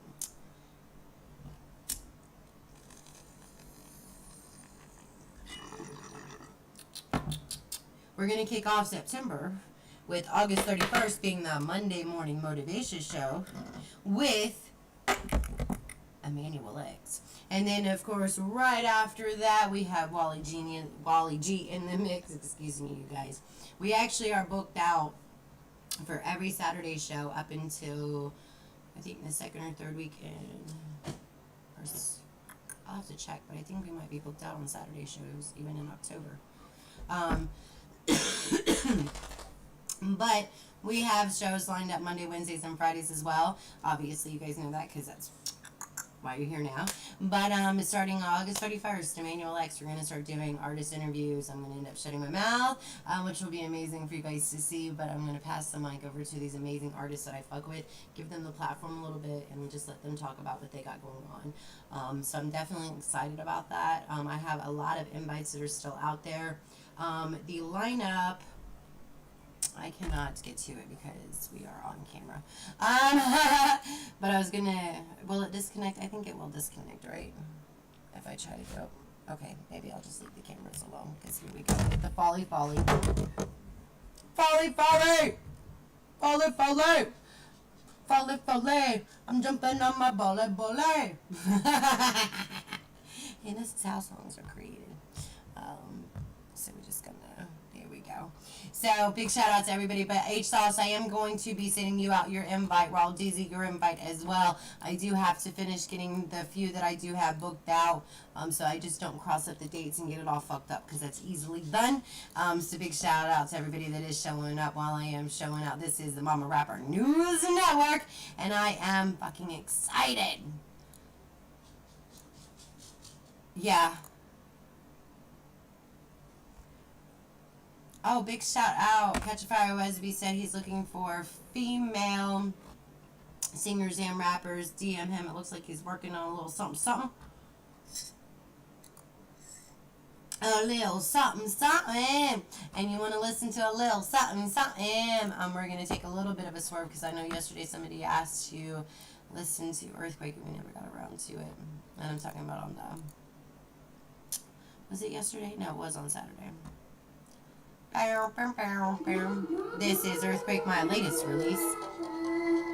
We're going to kick off September with August 31st being the Monday morning motivation show with Emmanuel X. And then, of course, right after that, we have Wally G in the mix. Excuse me, you guys. We actually are booked out for every Saturday show up until, I think, the second or third weekend. I'll have to check, but I think we might be booked out on Saturday shows, even in October. But we have shows lined up Monday, Wednesdays, and Fridays as well. Obviously, you guys know that because that's why you're here now. But starting August 31st, Emmanuel X, we're going to start doing artist interviews. I'm going to end up shutting my mouth, which will be amazing for you guys to see. But I'm going to pass the mic over to these amazing artists that I fuck with, give them the platform a little bit, and just let them talk about what they got going on. So I'm definitely excited about that. I have a lot of invites that are still out there. The lineup, I cannot get to it because we are on camera. But I was gonna, will it disconnect? I think it will disconnect, right? If I try to go. Okay, maybe I'll just leave the cameras alone, because here we go. The folly. Folly. I'm jumping on my bully. And this is how songs are created. So we're just gonna, there we go. So big shout out to everybody. But H Sauce, I am going to be sending you out your invite. Raul DZ, your invite as well. I do have to finish getting the few that I do have booked out, so I just don't cross up the dates and get it all fucked up, because that's easily done. So big shout out to everybody that is showing up while I am showing out. This is the Momma Rapper News Network, and I am fucking excited. Yeah. Oh, big shout out. Catch a Fire Wesby said he's looking for female singers and rappers. DM him. It looks like he's working on a little something. A little something. And you want to listen to a little something. We're going to take a little bit of a swerve, because I know yesterday somebody asked to listen to Earthquake and we never got around to it. And I'm talking about on the... Was it yesterday? No, it was on Saturday. This is Earthquake, my latest release.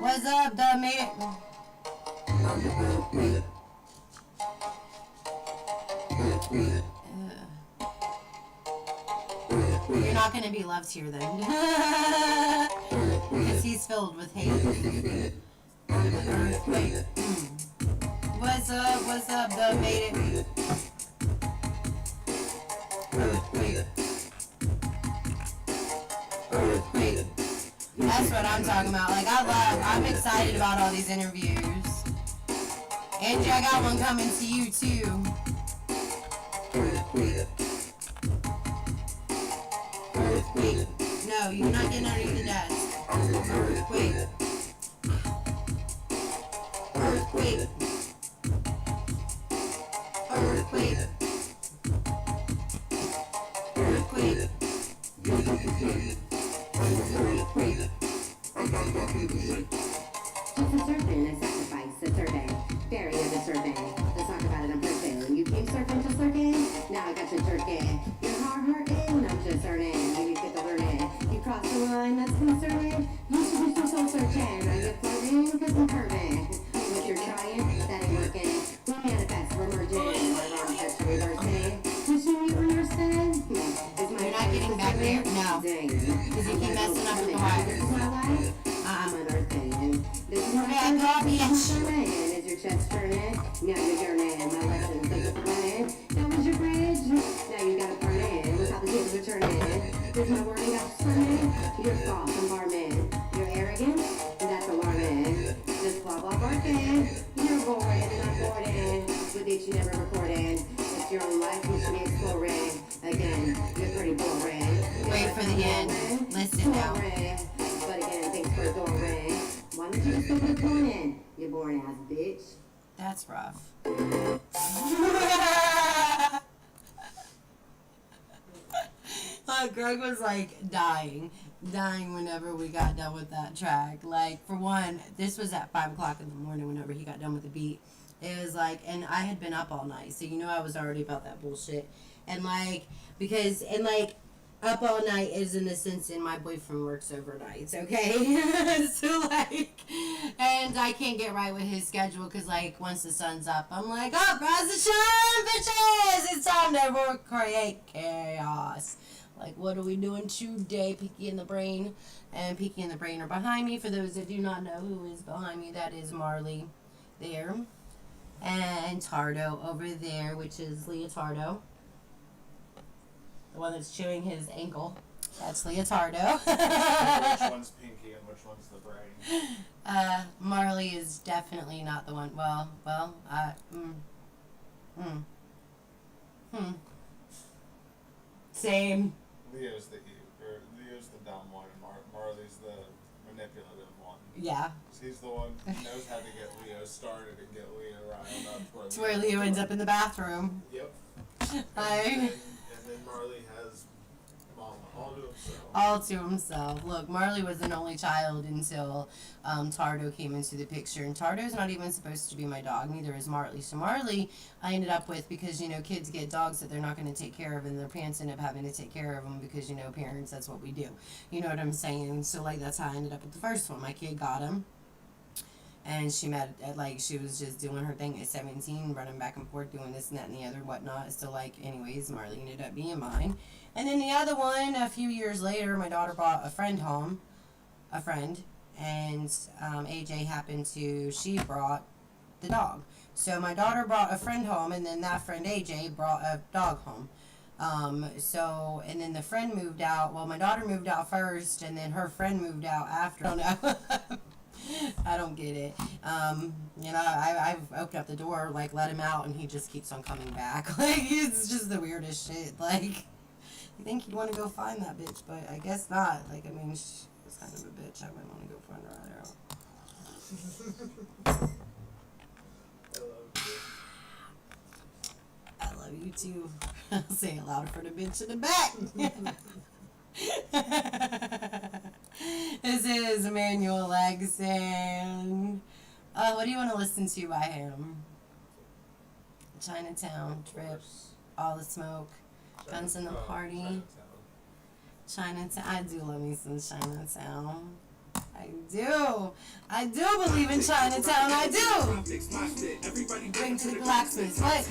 What's up, dummy? You're not gonna be loved here then. Because he's filled with hate. Wait. What's up, the made it. That's what I'm talking about. Like, I'm excited about all these interviews. Angie, I got one coming to you too. Wait, no, you're not getting underneath the desk. Wait. Wait. Wait. Just a serpent, I sacrifice a serpent. Bury as a serpent. Let's talk about it in person. You came surfing just lurking. Now I got you jerking. Your heart hurting. I'm just earning. You need to get the learning. You crossed the line, that's concerning. You should be soul searching. Are you flirting? Cause I'm curving. What you're trying, that ain't working. We manifest, we're merging. My wrong steps are reversing. Wishing you understand. You're not getting back there? No. Because you keep messing up with the wires. I'm unearthing. This is my Yeah, go bitch. Is your chest turning? Now you're yearning. My lessons like a running. That was your bridge. Now you gotta burn in. Look how the tables are turning. There's my wording out spurning. You're false, I'm barman. You're arrogant? That's alarming. Just blah blah barking. You're boring and I'm boarding. With it you never recorded. It's your own life, you should be exploring. Again, you're pretty boring. Wait for the end. Listen now. But again, thanks for adoring. Why don't you just go to the morning? You boring ass bitch. That's rough. Greg was like dying whenever we got done with that track. Like, for one, this was at 5 o'clock in the morning whenever he got done with the beat. It was like, and I had been up all night, so you know I was already about that bullshit. And like, because, and like, up all night is in the sense in my boyfriend works overnights, okay? So like, and I can't get right with his schedule because like once the sun's up, I'm like, oh, rise the sun, bitches! It's time to create chaos. Like, what are we doing today? Peaky in the Brain and Peaky in the Brain are behind me. For those that do not know who is behind me, that is Marley there. And Tardo over there, which is Leotardo. The one that's chewing his ankle. That's Leotardo. Which one's Pinky and which one's the brain? Marley is definitely not the one. Same. Leo's the dumb one, and Marley's the manipulative one. Yeah. He's the one who knows how to get Leo started and get Leo riled up. It's where Leo ends up in the bathroom. Yep. And then Marley has Momma all to himself. All to himself. Look, Marley was an only child until Tardo came into the picture. And Tardo's not even supposed to be my dog. Neither is Marley. So Marley I ended up with because, you know, kids get dogs that they're not going to take care of. And their parents end up having to take care of them because, you know, parents, that's what we do. You know what I'm saying? So, like, that's how I ended up with the first one. My kid got him. And she met, like, she was just doing her thing at 17, running back and forth, doing this and that and the other, whatnot. So, like, anyways, Marley ended up being mine. And then the other one, a few years later, my daughter brought a friend home, and AJ happened to, she brought the dog. So my daughter brought a friend home, and then that friend AJ brought a dog home. And then the friend moved out. Well, my daughter moved out first, and then her friend moved out after. I don't know. I don't get it. You know, I've opened up the door, like, let him out, and he just keeps on coming back. Like, it's just the weirdest shit. Like, you think he'd want to go find that bitch, but I guess not. Like, I mean, she was kind of a bitch. I wouldn't want to go find her either. I love you too. I'll say it loud for the bitch in the back. This is Emmanuel Legson. What do you want to listen to by him? Chinatown, Trip, All the Smoke, Guns in the Party. Chinatown. I do love me some Chinatown. I do believe in Chinatown. I do. Bring to the blacksmiths. What?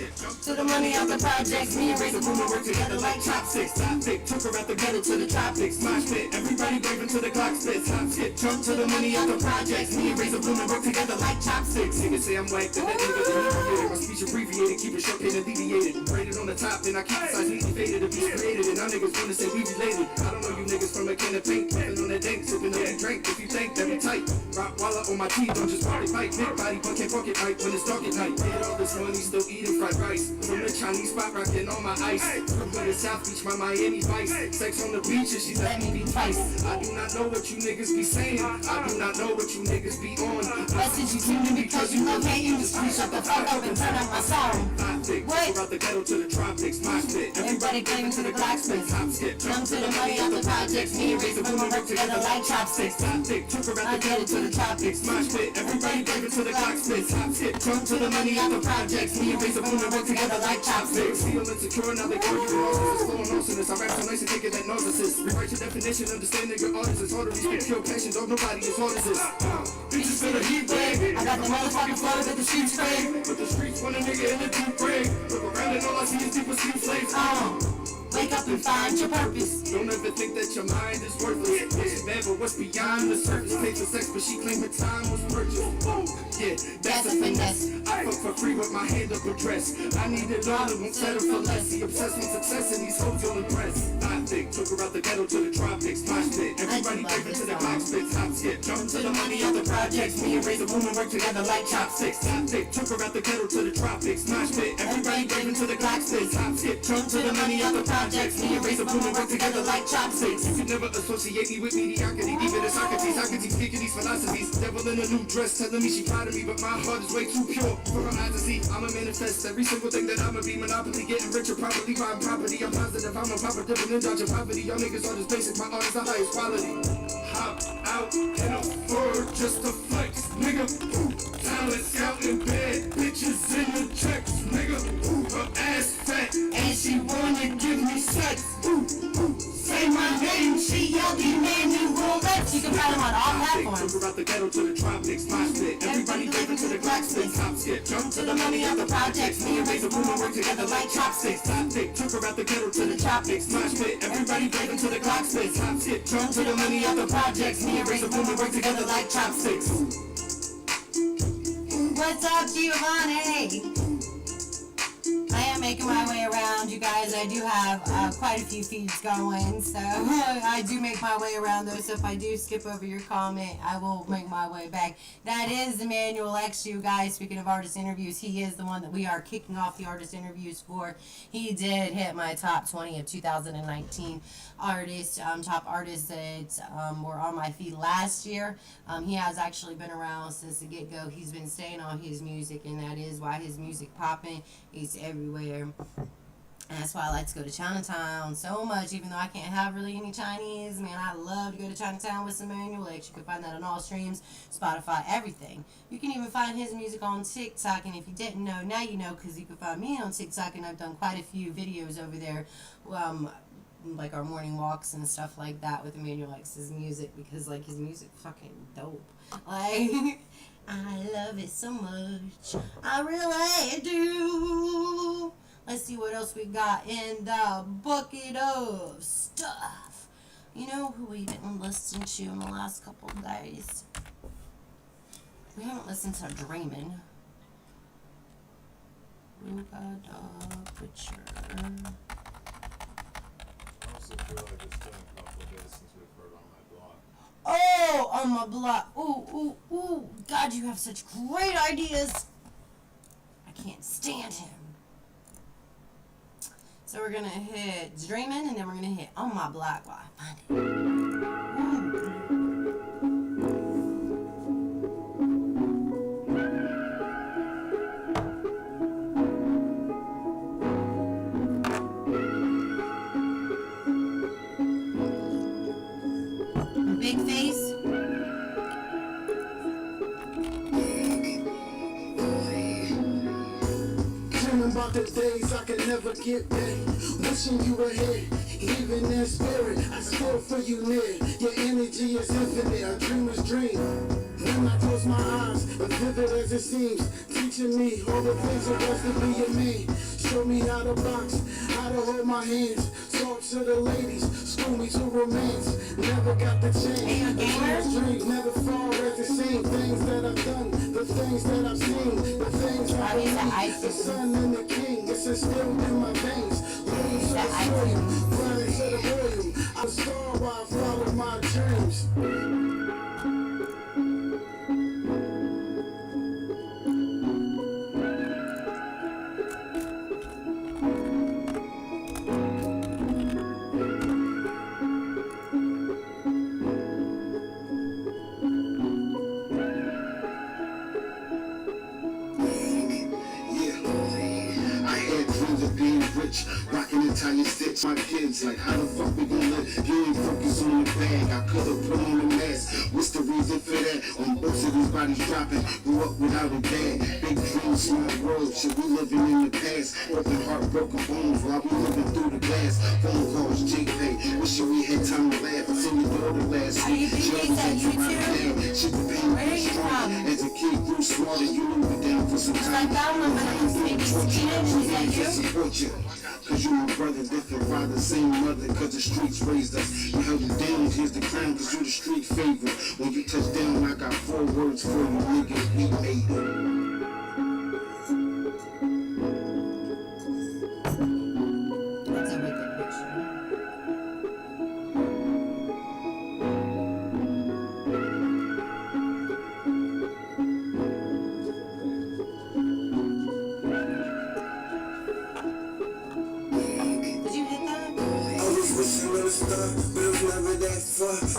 To the money out the projects. Me and Razor Boomer work together like chopsticks. Took her out the ghetto to the tropics. Mosh pit, everybody braving to the clock spits. Hop skip, jump to the money out the projects. Me and Razor Boomer work together like chopsticks. Niggas say I'm whack, then that nigga alleviated. My speech abbreviated, keep it short and alleviated. Braided on the top, then I keep the size neatly faded. The beat created, and now niggas wanna say we related. I don't know you niggas from a can of paint. Puffin' on that dank, sippin' on that drink. If you think that we tight, rock wallet on my teeth, don't just party fight. Big body, but can't fuck it right when it's dark at night. Get all this money, still eating fried rice. From the Chinese spot, rockin' on my ice. From the South Beach, my Miami Vice. Sex on the beach, and she let me be twice. I do not know what you niggas be saying. I do not know what you niggas be on. Message you tuned in because you love hating. Just please shut the fuck up and turn up my song. Wait. Out the ghetto to the tropics, my spit. Everybody claiming to the blacksmiths. Hop skip, jump to the money out the projects. Me and Razor Boomer work together like chopsticks. Took her out the ghetto to the tropics, my spit. Everybody claiming to the blacksmiths. Hop skip, jump to the money out the projects. Me and Razor Boomer work together like chopsticks. Feel insecure, now they call you narcissist. Full of arsonist. I rap so nice and take it that narcissist. Rewrite your definition, understanding your artist is harder to speak. Pure passion, dog, nobody as hard as this. Bitches feel a heat wave. I got the motherfucking flow that the streets crave. But the streets want a nigga in a deep grave. Look around and all I see is people sleep slaves. Wake up and find your purpose. Don't ever think that your mind is worthless. It's bad, but what's beyond the surface? Paid for sex, but she claimed her time was purchased. Yeah, that's a finesse. I fuck for free with my hand up address. I need it all, and won't settle for less. He obsessed with success, and these hoes you'll impress. I think, took her out the ghetto to the tropics. My spit, everybody braving to the clock spits. Hop skip, jump to the money out the projects. Me and Razor Boomer work together like chopsticks. I think, took her out the ghetto to the tropics. My spit, everybody braving to the clock spits. Hop skip, jump to the money out the projects. Me and Razor Boomer work together like chopsticks. You can never associate me with mediocrity. Even the Socrates speaking these philosophies. Devil in a new dress telling me she proud of me, but my heart is way too pure for her eyes to see. I'ma manifest every single thing that I'ma be. Monopoly, getting richer, properly buying property. I'm positive I'm a proper dipping and dodging poverty. Y'all niggas are just basic, my art is the highest quality. Hop out in a Ford just to flex, nigga. Talent out in bed, bitches in the checks, nigga. Her ass fat and she wanna give me sex. Say my name, she yelled Emmanuel. You can find them on all platforms. Took her out the ghetto to the tropics, my spit. Everybody braving to the blacksmiths. Hop skip, jump to the money out the projects. Me and Razor Boomer work together like chopsticks. Took her out the ghetto to the tropics, my spit. Everybody braving to the blacksmiths. Hop skip, jump to the money out the projects. Me and Razor Boomer work together like chopsticks. What's up, Giovanni? I am making my way around, you guys. I do have quite a few feeds going, so I do make my way around those. So if I do skip over your comment, I will make my way back. That is Emmanuel X, you guys. Speaking of artist interviews, he is the one that we are kicking off the artist interviews for. He did hit my top 20 of 2019 artists, top artists that were on my feed last year. He has actually been around since the get-go. He's been staying on his music, and that is why his music popping. He's everywhere. And that's why I like to go to Chinatown so much, even though I can't have really any Chinese. Man, I love to go to Chinatown with some Emmanuel X. You can find that on all streams, Spotify, everything. You can even find his music on TikTok, and if you didn't know, now you know, because you can find me on TikTok, and I've done quite a few videos over there, like our morning walks and stuff like that with Emmanuel X's music, because like his music fucking dope. Like I love it so much, I really do. Let's see what else we got in the bucket of stuff. You know who we didn't listen to in the last couple of days? We haven't listened to Dreamin'. Luka the Butcher. I also feel like it's been a couple of days since we've heard on my blog. Oh, on my block. Ooh. God, you have such great ideas. I can't stand him. So we're going to hit Dreamin', and then we're going to hit On My Block while I find it. Ooh. Big face. Coming by about the days I can never get back. Wishing you were here, even in spirit, I still feel you near. Your energy is infinite, a dreamer's dream. When I close my eyes, as vivid as it seems, teaching me all the things it was to be a man. Show me how to box, how to hold my hands. Talk to the ladies, school me to romance. Never got the chance. A dreamer's dream never fall as the same things that I've done, the things that I've seen, the things I believe. The sun and the king, it's instilled in my veins. Lean to the soil, grind to the oil. I'm a star while I follow my dreams. Rocking Italian sticks, my kids like how the fuck we gon' live? You ain't focus on the bag, I could've put on the mask. What's the reason for that? On both of these bodies dropping, grew up without a dad. Big dreams, small world, shit we living in the past. Broken heart, broken bones, while we living through the glass. Phone calls, J-Pay, wishing we had time to laugh. I seen your daughter last week, she always had you around. She was pain strong, as a kid grew smarter, you knew me down for some time. Support you. Cause you my brother, different father, same mother. Cause the streets raised us. You held it down, here's the crown. Cause you the street favorite. When you touch down, I got 4 words for you, niggas. We made it.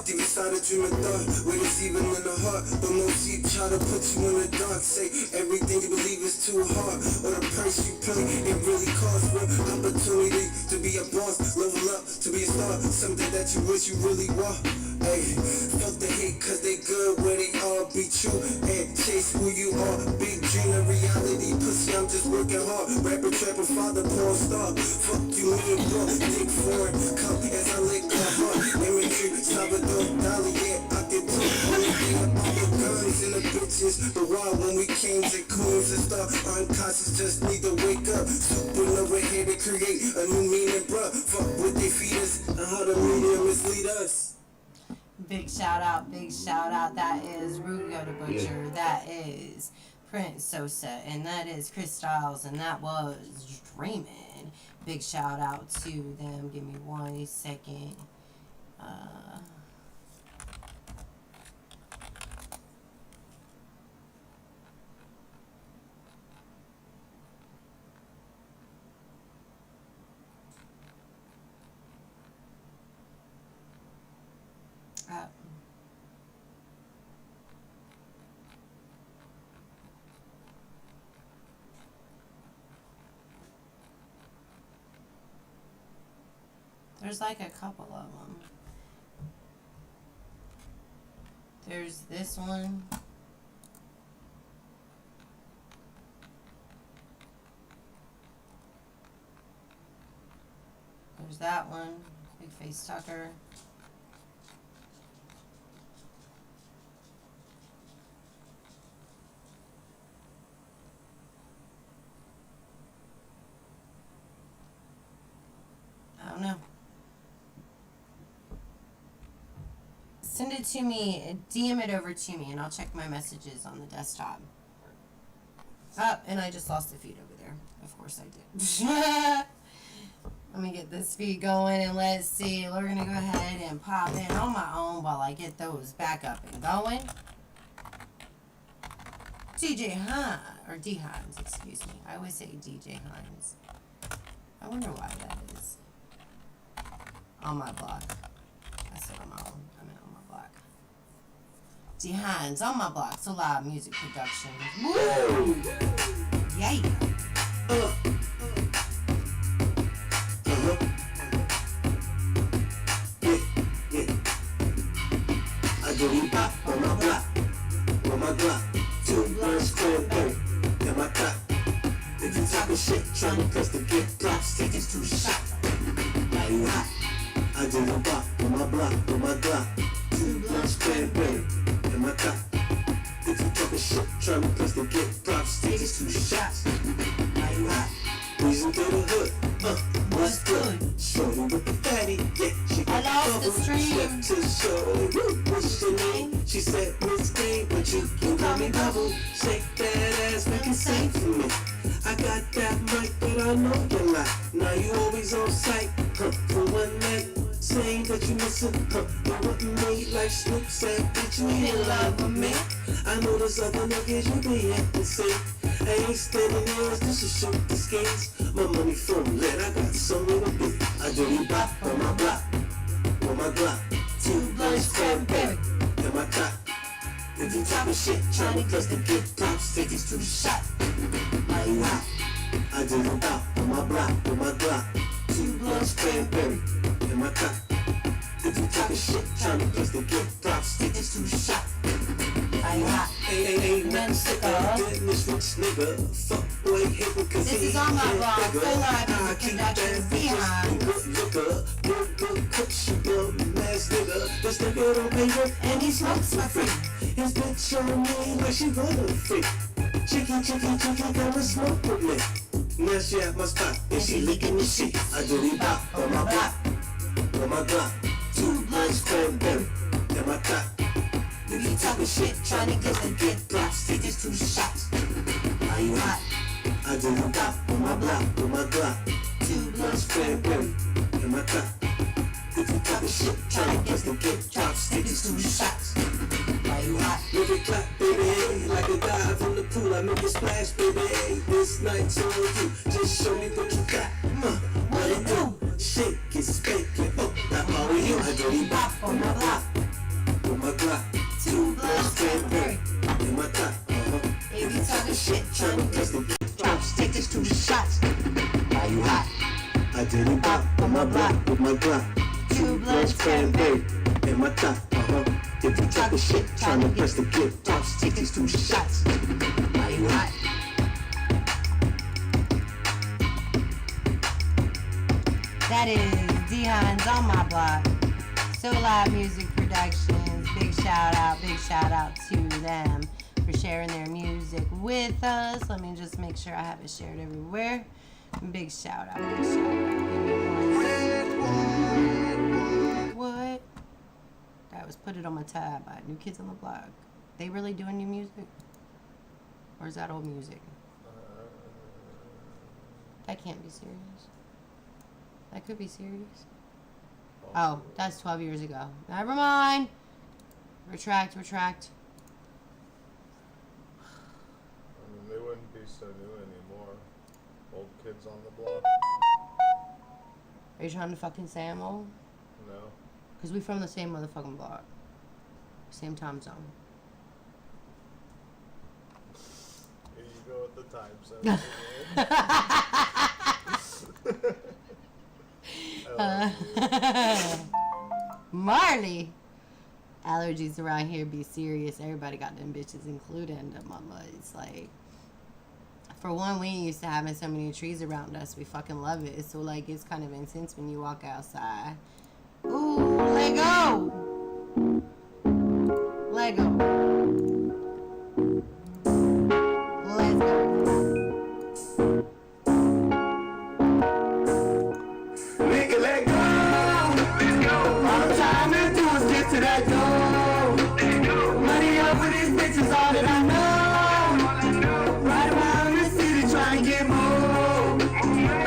Deep inside a dream of thought, where it's even in the heart. But most sheep try to put you in the dark. Say everything you believe is too hard, or the price you pay, it really costs. Real opportunity to be a boss, level up to be a star, something that you wish you really want. Hey, fuck the hate cause they good where they all be true, and chase who you are. Big dream of reality, pussy, I'm just working hard. Rapper, trapper, father, porn star. Fuck you, me and bro, dick foreign, come as I lick my heart. Imagery, Salvador Dali, yeah, I can do only thing about the guns and the bitches. But why when we kings and queens and stuff, unconscious just need to wake up. Supernova here to create a new meaning, bruh. Fuck what they feed us and how the media mislead us. Big shout out, big shout out. That is Rugo the Butcher. That is Prince Sosa. And that is Chris Styles. And that was Dreamin'. Big shout out to them. Give me 1 second. There's like a couple of them. There's this one. There's that one. Big Face Tucker. I don't know. Send it to me, DM it over to me, and I'll check my messages on the desktop. Oh, and I just lost the feed over there. Of course I did. Let me get this feed going, and let's see. We're going to go ahead and pop in on my own while I get those back up and going. DJ Hines, or D Hines, excuse me. I always say DJ Hines. I wonder why that is. On my block. I said on my own. I meant on my block. D Hines on my block. So Loud Music Production. Woo! Yeah. I do hip hop on my block. On my block. 2 blunts, cranberry. In my cup. If you talk talking shit, trying to press the get props, tickets to shot. Now you hot. I did a bop on my block, on my Glock. 2 blunts, cranberry, in my top. If you talking shit, trying to press the get props, tickets to shots. Now you hot. Reason through the hood, what's good? Shorty with the fatty, yeah, she got I lost the bubble. stream. Step to shorty, what's your name? She said, Miss Green, but you can call me Bubble. Shake that ass, make it sing for me. I got that mic, but I know you like. Now you always on sight, for one night. Saying that you missing, but wasn't made like Snoop said, bitch, you ain't in love with me. I know there's other niggas you be at the same. I ain't standing there just to shoot the skins. My money from lit, I got so many bits. I do it bop on my block, on my Glock. 2 blunts, cranberry, in my top. If you talking shit, tryna press the get props, tickets to the shot. Now you hot. I do it bop on my block, on my Glock. 2 blunts, cranberry, in my top. If you talking shit, tryna press the get props, tickets to the shot. Now you hot. Ain't nothing sick of than this rich nigga. Fuck boy, hate me cause This he is on my ain't blog, bigger. Full Live I Music keep Productions, bad bitches, Behind. good liquor, good cook, she bum ass nigga. This nigga don't pay rent and he smokes for free. His bitch on me like she run a freak. Chicky, come and smoke with me. Now she at my spot and she licking the shit. I do it bop on my block, on my Glock. 2 blunts, cranberry, in my top. You be talking shit, tryna get the get props, tickets to shots. Are you hot? I do it bop on my block, on my Glock. 2 blunts, cranberry, in my top. If you talking shit, tryna get the get props, tickets to shots. Are you hot? Make it clap, baby, like a dive from the pool. I make it splash, baby. This night's on you. Just show me what you got. What it do? Shake it, spank it. Oh, now how are you? I do it bop on my block, on my Glock. 2 blunts, cranberry, in my top. If you talking shit, tryna press the drops, tickets to the shots. Are you hot? I did it bop on my block with my Glock. 2 blunts, cranberry, in my top. If you talking shit, tryna press the get drops, tickets to the shots. Are you hot? That is Dion's on my block. So Live Music Productions. Big shout out to them for sharing their music with us. Let me just make sure I have it shared everywhere. Big shout out. Give me one. What? That was Put It On My Tab by New Kids on the Block. They really doing new music? Or is that old music? That can't be serious. That could be serious. Oh, that's 12 years ago. Never mind. Retract. I mean, they wouldn't be so new anymore. Old Kids on the Block? Are you trying to fucking say I'm old? No. Because we from the same motherfucking block. Same time zone. Here you go with the time zone. Marley. Allergies around here be serious. Everybody got them bitches, including the mama. It's like, for one, we ain't used to having so many trees around us. We fucking love it. So like, it's kind of intense when you walk outside. Ooh, Lego. Lego. Let's go. Nigga, let go. All I'm trying to do is get to that goal. Money over these bitches, all that I know. Right around the city trying to get more.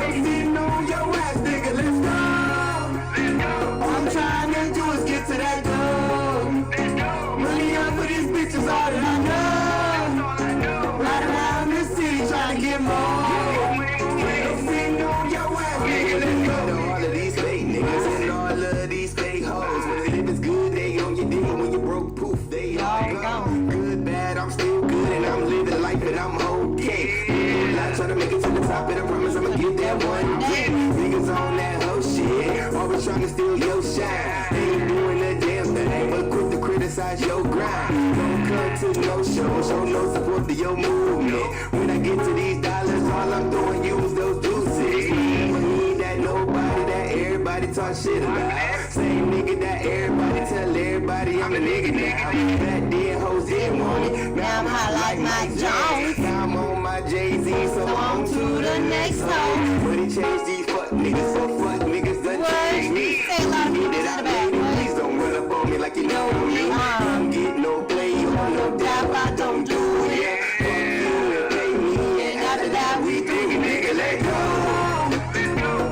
Ain't sitting on your ass, nigga, let's go. All I'm trying to do is get to that goal. Money over these bitches, all that I know. Right around the city trying to get more. Ain't sitting on your ass, nigga, let's go. All of these fake niggas and all of these fake hoes. When they live is good, they on your dick. When you broke, poof, they all gone. Good, bad, I'm still good and I'm living life and I'm okay. Not trying to make it to the top, and I promise I'ma get that one day. Niggas on that whole shit, always trying to steal your shine. Ain't doing a damn thing, but quick to criticize your grind. Don't come to no show, show no support to your movement. When I get to these dollars, all I'm doing use those deuces. Need that nobody that everybody talk shit about. Same nigga that everybody tell everybody I'm a nigga now. Back then hoes didn't want it, now I'm hot like Mike Jones. Now I'm on my Jay-Z, so on to the next hoe. But he changed these fuck niggas, so fuck niggas done changed me. Say a lot of people in the back. Please don't run up on me like you know me. Don't get no play, no doubt I don't do it. Fuck you and pay me, and after that we think a nigga let go.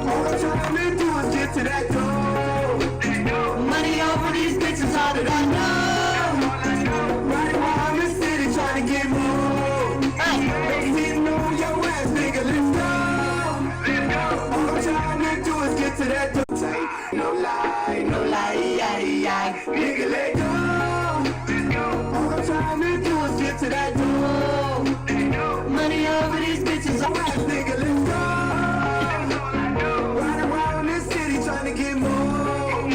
All I'm trying to do is get to that goal. Money over these bitches, all that I know. Right around the city trying to get more. They didn't know your ass, nigga, let's go. All I'm trying to do is get to that goal. No lie, no lie, nigga, let go. All I'm trying to do is get to that goal. Money over these bitches, all right, nigga, let's go. Right around this city trying to get more.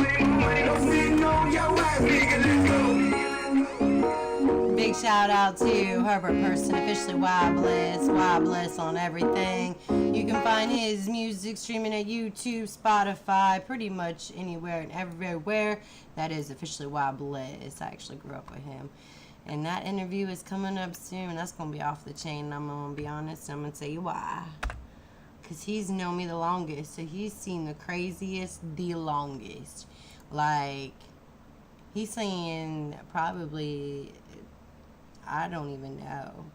Don't sitting on your ass, nigga, let's go. Big shout out to Herbert Person, officially Y Bliss on everything. You can find his music streaming at YouTube, Spotify, pretty much anywhere and everywhere. That is officially Y Bliss. I actually grew up with him. And that interview is coming up soon. That's going to be off the chain. I'm going to be honest. I'm going to tell you why. Because he's known me the longest. So he's seen the craziest, the longest. Like, he's saying probably, I don't even know.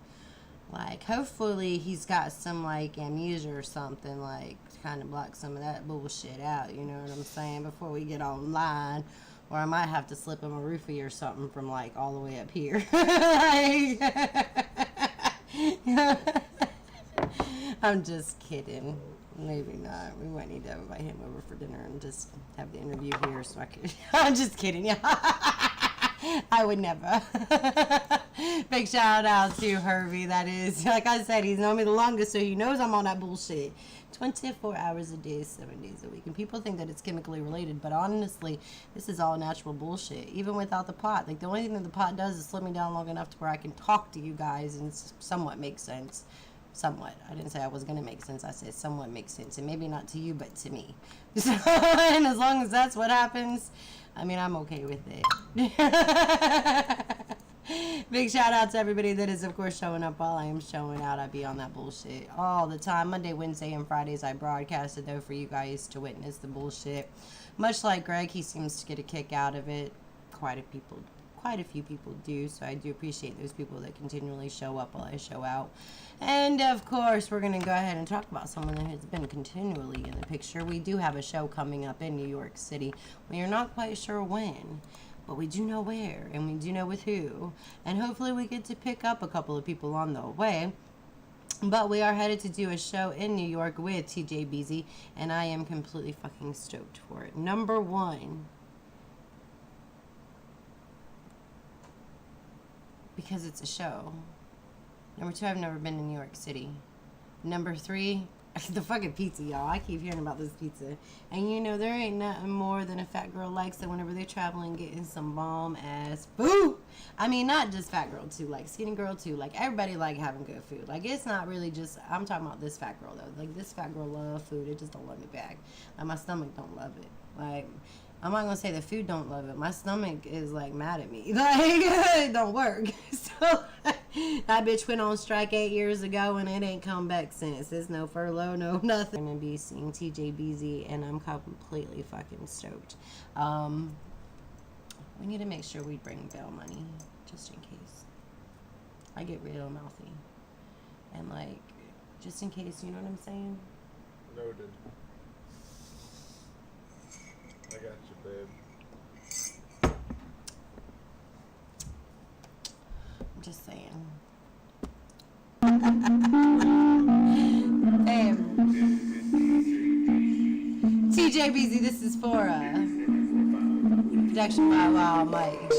Like, hopefully he's got some, like, amnesia or something, like, to kind of block some of that bullshit out, you know what I'm saying, before we get online. Or I might have to slip him a roofie or something from, like, all the way up here. I'm just kidding. Maybe not. We might need to invite him over for dinner and just have the interview here so I could... I'm just kidding, yeah. I would never. Big shout out to Hervey. That is, like I said, he's known me the longest, so he knows I'm on that bullshit. 24 hours a day, 7 days a week. And people think that it's chemically related, but honestly, this is all natural bullshit. Even without the pot. Like, the only thing that the pot does is slow me down long enough to where I can talk to you guys and somewhat make sense. Somewhat. I didn't say I was going to make sense. I said somewhat makes sense. And maybe not to you, but to me. So, and as long as that's what happens, I mean, I'm okay with it. Big shout out to everybody that is, of course, showing up while I am showing out. I be on that bullshit all the time. Monday, Wednesday, and Fridays, I broadcasted, though, for you guys to witness the bullshit. Much like Greg, he seems to get a kick out of it. Quite a few people do, so I do appreciate those people that continually show up while I show out. And, of course, we're going to go ahead and talk about someone that has been continually in the picture. We do have a show coming up in New York City. We are not quite sure when, but we do know where, and we do know with who. And hopefully we get to pick up a couple of people on the way. But we are headed to do a show in New York with TJ Beezy, and I am completely fucking stoked for it. Number one, because it's a show. Number two, I've never been to New York City. Number three, the fucking pizza, y'all. I keep hearing about this pizza. And you know, there ain't nothing more than a fat girl likes it whenever they're traveling, getting some bomb-ass food. I mean, not just fat girl, too. Like, skinny girl, too. Like, everybody like having good food. Like, it's not really just... I'm talking about this fat girl, though. Like, this fat girl love food. It just don't love me back. And my stomach don't love it. Like... I'm not going to say the food don't love it. My stomach is, like, mad at me. Like, it don't work. So, that bitch went on strike 8 years ago, and it ain't come back since. There's no furlough, no nothing. I'm going to be seeing TJ Beezy, and I'm completely fucking stoked. We need to make sure we bring bail money, just in case. I get real mouthy. And, like, just in case, you know what I'm saying? Noted. I got you, babe. I'm just saying. Hey, TJ Beezy, this is for production by Wild Mike.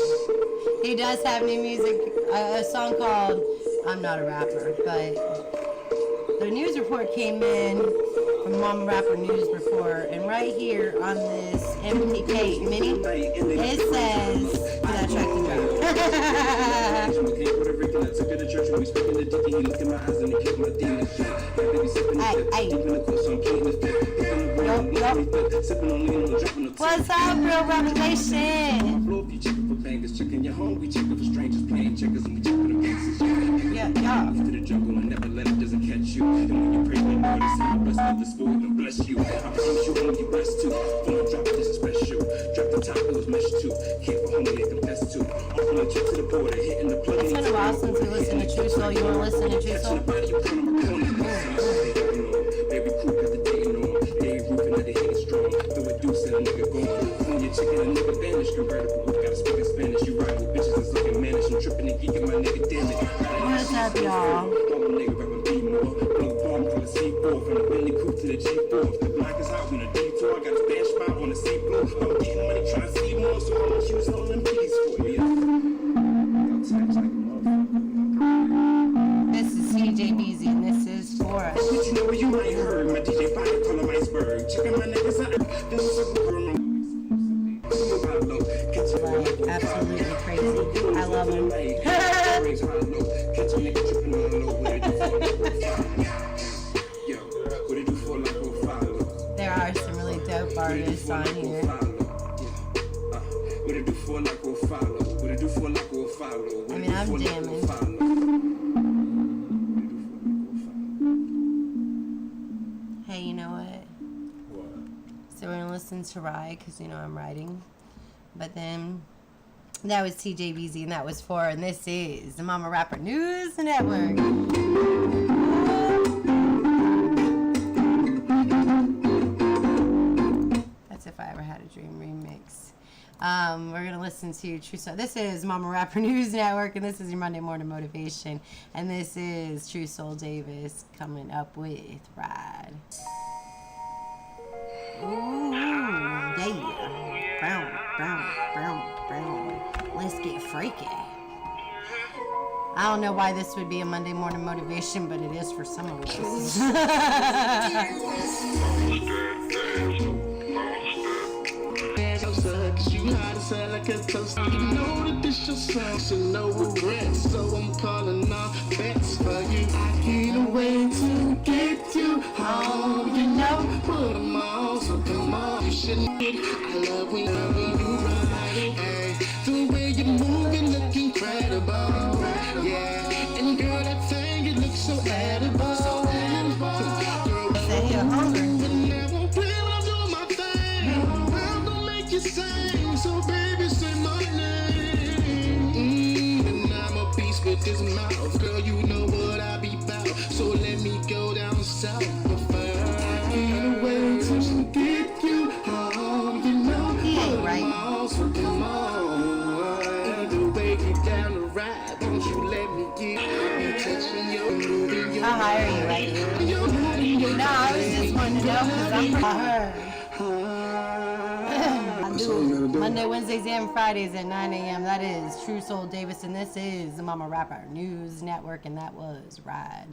He does have new music, a song called I'm Not a Rapper, but the news report came in from Momma Rapper News Report, and right here on this MTK Mini, it says that track to drop. What's up, real revelation? Yeah, yeah. To the jungle and never let it doesn't catch you. And when you pray, you know the sound bless of the school and bless you. I promise you only rest too. When I drop this is special. Drop the top, it was mesh too. Here for homie, they confess to. Off on the trip to the border, hitting the plug. It's been a while since we listened to True Soul. You want to listen to True Soul? Baby crew got the dating on. They roofing that they hitting strong. Throw a deuce and a nigga gone. When your chicken, a nigga vanish. Convertible, gotta speak in Spanish. You ride with bitches that's looking mannish. I'm tripping and geeking my nigga, damn it. What's up, y'all? From the Bentley coupe to the G4. If the block is out on a detour, I got a stash spot on the C-floor. I'm getting money trying to see more, so how much you was on them P's for? Yeah. This is CJBZ and this is for us. But you know what you might heard? My DJ Fire call him Iceberg. Checking my niggas out. Like, absolutely crazy. I love him. There are some really dope artists on here. I mean, I'm jamming. Hey, you know what? What? So we're gonna listen to Rye because you know I'm writing. But then that was TJBZ and that was for, and this is the Momma Rapper News Network. That's if I ever had a dream remix. We're gonna listen to True Soul. This is Momma Rapper News Network, and this is your Monday morning motivation. And this is True Soul Davis coming up with Ride. Ooh, yeah. Brown, brown, brown, brown. Let's get freaky. I don't know why this would be a Monday morning motivation, but it is for some of us. You hide inside like a toast. You know that this your song, so no regrets. So I'm calling all bets for you. I can't wait to get you home. You know, put them on, so come on. You shouldn't get. I love when you ride. Hey, the way you're moving, look incredible. Yeah, and girl, that thing, it looks so edible. So edible. Say you're hungry. So baby, say my name. And I'm a beast with this mouth. Girl, you know what I be about. So let me go down south. I can't wait to get you home. You know, He ain't right. so come on. The way you down the ride, won't you let me get you touching your moving your I'll hire you right here. No, I was just wanting to know because I'm from her. Monday, Wednesdays, and Fridays at 9 a.m. That is True Soul Davis, and this is the Momma Rapper News Network, and that was Ride.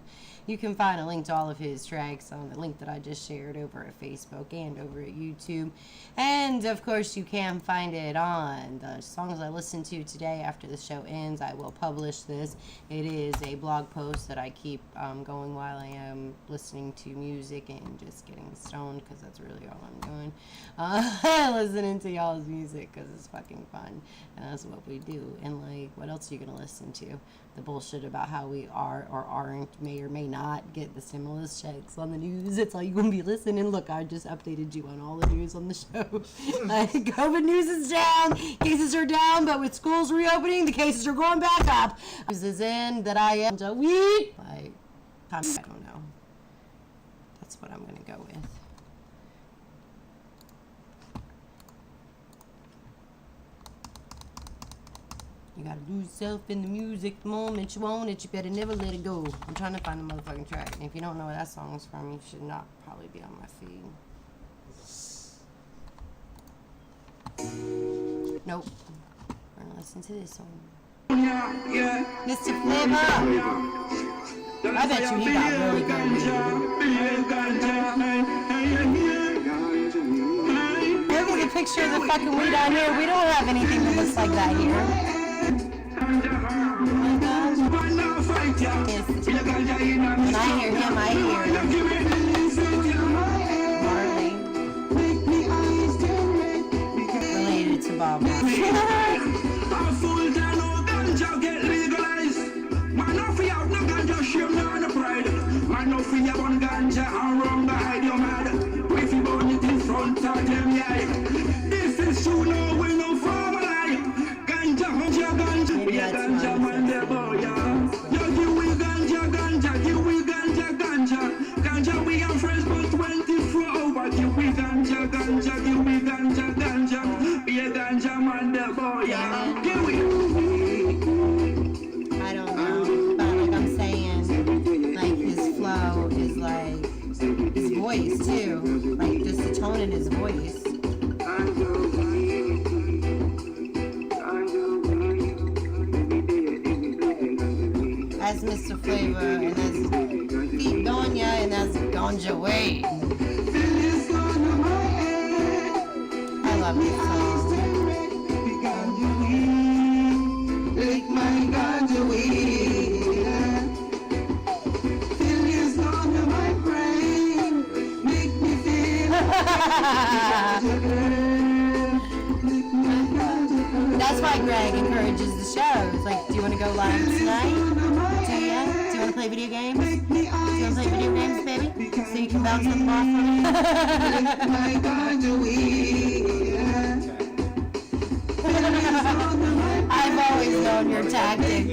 You can find a link to all of his tracks on the link that I just shared over at Facebook and over at YouTube. And, of course, you can find it on the songs I listened to today. After the show ends, I will publish this. It is a blog post that I keep going while I am listening to music and just getting stoned, because that's really all I'm doing. Listening to y'all's music, because it's fucking fun. And that's what we do. And, like, what else are you going to listen to? The bullshit about how we are or aren't, may or may not get the stimulus checks on the news. It's all you're going to be listening. Look, I just updated you on all the news on the show. Like, COVID news is down, cases are down, but with schools reopening, the cases are going back up. News is in that I am a weed. Like, I don't know. That's what I'm going to go with. You gotta lose yourself in the music the moment you want it. You better never let it go. I'm trying to find the motherfucking track. And if you don't know where that song is from, you should not probably be on my feed. Nope. We're gonna listen to this one. Mr. Flavor! I bet you he got really good weed. Look at the picture of the fucking weed on here. We don't have anything that looks like that here. ganja around the hide your mad. If you burn it in front of them, yeah. This is true, no, we no formalize. Ganja, yeah, ganja, man, the boy, yeah. Yo, give we ganja, give we ganja. Ganja, we are fresh for 24 hours. Give we ganja, give we ganja. Yeah, ganja, man, the boy, yeah. Give we. I don't know, but like I'm saying, like his flow is like his voice too, like just the tone in his voice. That's Mr. Flavor, and that's Pete Donya, and that's Ganja Wade. I love this song. Take my ganja weed. Fill is under my brain. Make me feel. That's why Greg encourages the shows. Like, do you want to go live tonight? Do you? Do you want to play video games? Do you want to play video games, baby? So you can bounce on the ball for me? My ganja weed. I've always known your tactic.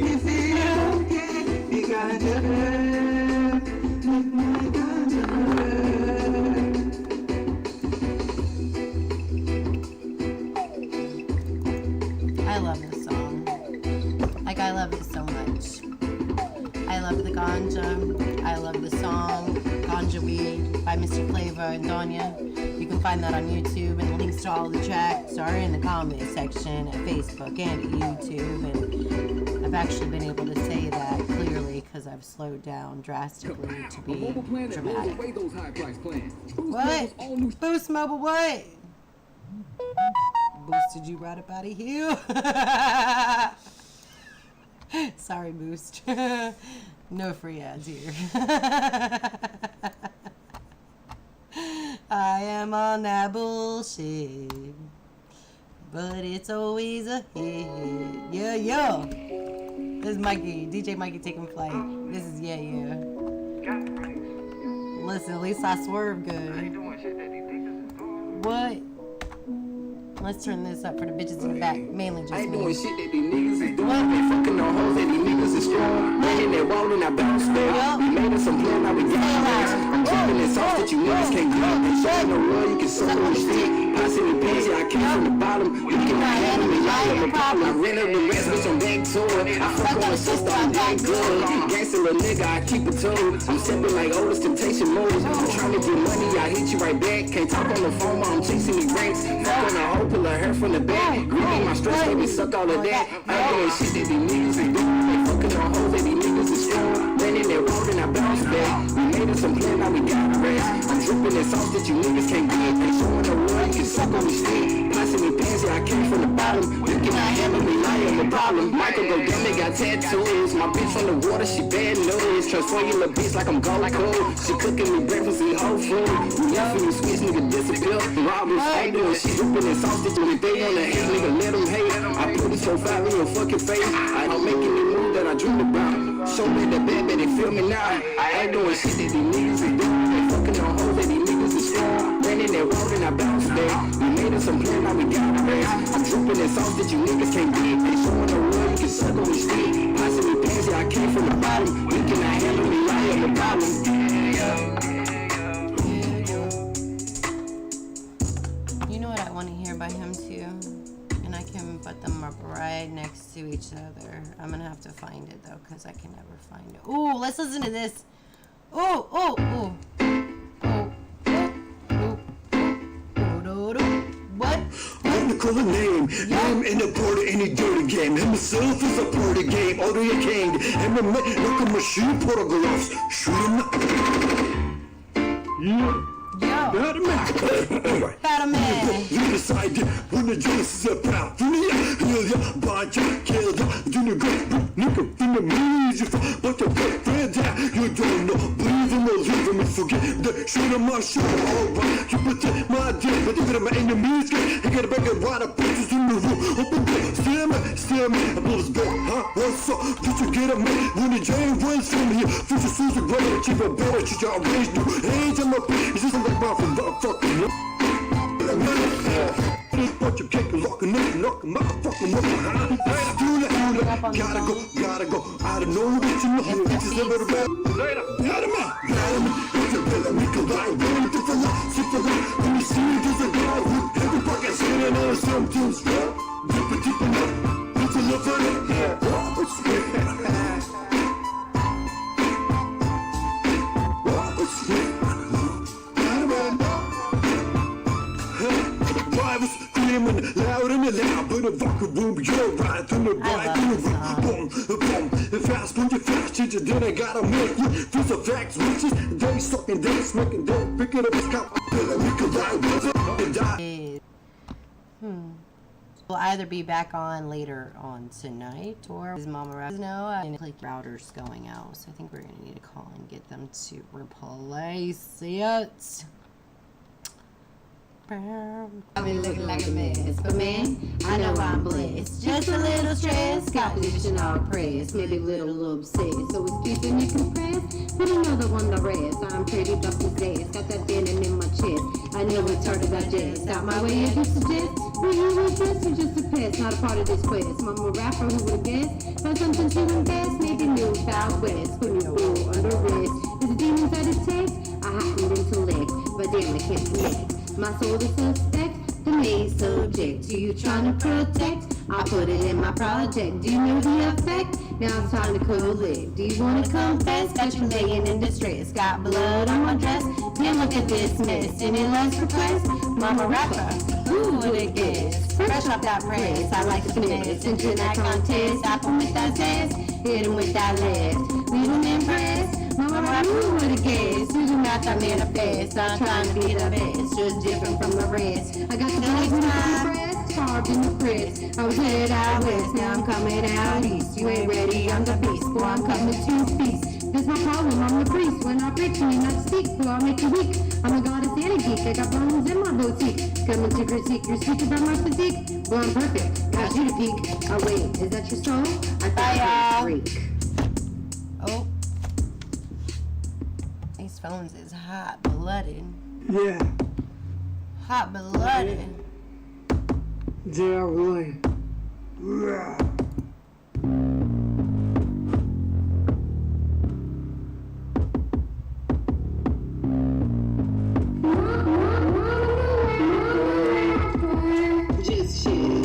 I love this song. Like, I love it so much. I love the ganja. I love the song Ganja Weed by Mr. Flavor and Donya. You can find that on YouTube, and the links to all the tracks are in the comment section at Facebook and at YouTube. And I've actually been able to say that clearly because I've slowed down drastically to be dramatic. What? Boost Mobile what? Boosted you right up out of here. Sorry, Boost. No free ads here. I am on that bullshit, but it's always a hit. Yeah, yeah. This is Mikey, DJ Mikey taking flight. This is yeah, yeah. Listen, at least I swerve good. What? Let's turn this up for the bitches in the back. Mainly just ain't me. doing shit that these niggas is doing. Ain't fucking on hoes that these niggas is strong. Laying that wall and I bounce back. Yup. We made us some plan, now we got racks. I'm dripping this sauce that you niggas can't get. Ain't showing no love, you can suck on the stick. Passing the pants, yeah, I came from the bottom. You cannot handle me, I am a problem. I ran up the rest, bitch, I'm back to it. I fuck on a sister, I'm that good. Gangsta little nigga, I keep it told. I'm sipping like oldest temptation modes. I'm trying to get money, I hit you right back. Can't talk on the phone, I'm chasing these ranks. Fuck on a hoe, pull her hair from the back. Really my stress, make me suck all of that. I ain't doing shit that these niggas is doing. Ain't fucking on hoes that these niggas is strong. Ran in that road and I bounced back. We made us some plan, now we got rest. I'm dripping that sauce that you niggas can't get. Ain't showing no love, you can suck on me stick. Passing me pants, yeah, I came from the bottom. You cannot handle me, I am a problem. Michael go down, they got tattoos. My bitch from the water, she bad news. Transform your little bitch like I'm Goku. She cooking me breakfast in whole food. Yeah, for you switch, nigga disappear. Robbers, ain't doing shit. Dripping that sauce that you they on the hate, nigga, let them hate. I put this profile in your fucking face. I don't make any move that I dreamed about. Show me the bad, but they feel me now. I ain't doing shit that these niggas is doing. They fucking on hoes that these niggas is strong. Ran in that road and I bounced back. We made us some plan, now we got rest. I'm dripping that sauce that you niggas can't get. Ain't showing no love, you can suck on me stick. Passing me pants, yeah, I came from the bottom. You cannot handle me, I am a problem. You know what I want to hear by him too? And I can put them up right next to each other. I'm gonna have to find it though, because I can never find it. Ooh, let's listen to this. Ooh, ooh, ooh. Ooh, ooh, ooh, ooh. What? I'm the color name. Name in the part of any dirty game. Himself is a part of the game. Order your king. And the man, look at machine photographs. Shoot him up. Yeah. Yo, Alright. Batman. You decided when the juice is about. Heal ya, bite ya, kill ya. You know, go, nigga, in the music. But the good friend that you don't know. Believe in the leave me forget the shit on my show. Alright, you put my deal. But even my enemies I gotta bring it right up, bitches in the room. Open door, steal me, I blow this door, huh? What's up? Did you get a man? When the Jane runs from here, future Susan, brother, achieve a better, choose your arrange new age. I'm up, it's just like my from motherfucking. What you kick, locking up, motherfucking up. Gotta go. I don't know what you know. Bitches ever the best. Later. Gotta me. It's a better we can lie. Really different life. Super life. When you see me, there's a guy with every fucking shit and all something's wrong. Deep enough. It's a love for it. Yeah. It's sweet. Loud and loud, but a fucking room, you're right through the right boom, boom, fast when you fast, teacher, then I gotta make you feel the facts, bitches, they sucking, they smoking, they picking up his cup, we could die. We'll either be back on later on tonight or is Momma no, like router's going out, so I think we're gonna need to call and get them to replace it. I've been looking like a mess, but man, I know I'm blessed. Just a little stress, got position all pressed, maybe a little obsessed. So it's keeping it compressed, but another one the rest. I'm pretty tough to say, got that venom in my chest. I know it's hard to digest. Out my way if you suggest, but you with this, you're just a pest, not a part of this quest. Mama rapper, who would've guessed? About something to invest, maybe new out west, put me all under rest. Is the demons that it takes? I heightened intellect, but damn, I can't connect. My soul is suspect, the main subject. Do you trying to protect? I put it in my project. Do you know the effect? Now it's time to collect. Do you want to confess? Got you laying in distress. Got blood on my dress. And look at this mess. Any last request? Mama rapper, who would it guess? Fresh off that press, I like the finesse. Into that contest, apple with that zest. Hit him with that left. Leave him impressed. Mama rapper, who would it guess? Do the math, I manifest. I'm trying to be the best, just different from the rest. I got the flag with the press, carved in the press. I was headed out west, now I'm coming out east. You ain't ready, I'm the beast, boy, I'm coming to feast. That's my problem, I'm the priest. When I preach, me not speak, boy, I'll make you weak. I'm a goddess and a geek, I got bones in my boutique. Coming to critique, you're speaking about my physique. Well, I'm perfect, got you to peek. Oh wait, is that your soul? I thought you were a freak. Oh. These phones is hot-blooded. Yeah, Hot-blooded. yeah, really. Yeah. Just chill.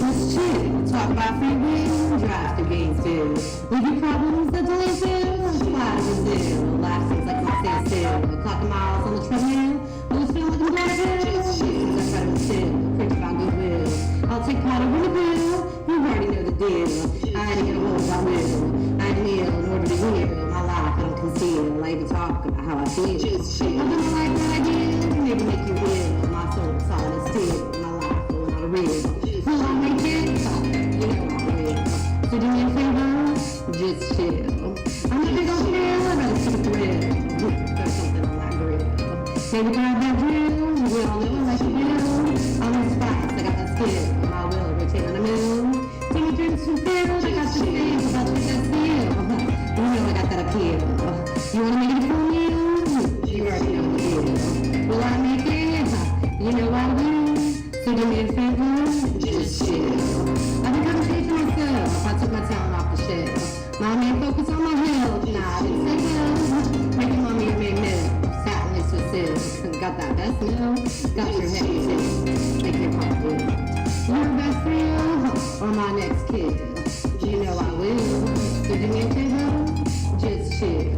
Talk about free will, drive the games too. Leave your problems at the landfill, fly to Brazil. Life seems like my standstill. Clock miles on the treadmill. Always feel like I'm downhill. Just chill. That's right, I'm still. Preach about goodwill. I'll take part over the bill. You already know the deal. I ain't gonna hold I will. I kneel in order to heal. My life I don't conceal. I even talk about how I feel. Just chill. I'm gonna like what I do. Maybe make you ill. My soul's solid and still. My life will not a real. Will I make it? You know I will. So do me a favor, just chill. I'm a big old chill, I'd rather see the thrill. Throw something on that grill. Maybe grab that drill, we all know I like to do. I'm in spots, I got that skill. My will, rotating a mill. Take a drink to fill, I got the thing, about to that feel. You know I got that appeal. You wanna make it a full meal? You already know the deal. Will I make it? You know I will. So do me a favor, just chill. I've been concentrating myself, I took my talent off the shelf. My main focus on my health, nah, I didn't say no. Making mommy a big meal, satin lace with silk. Got that best meal, got your head too. Make your heart blue. Your best friend, or my next kid. You know I will. So do me a favor, just chill.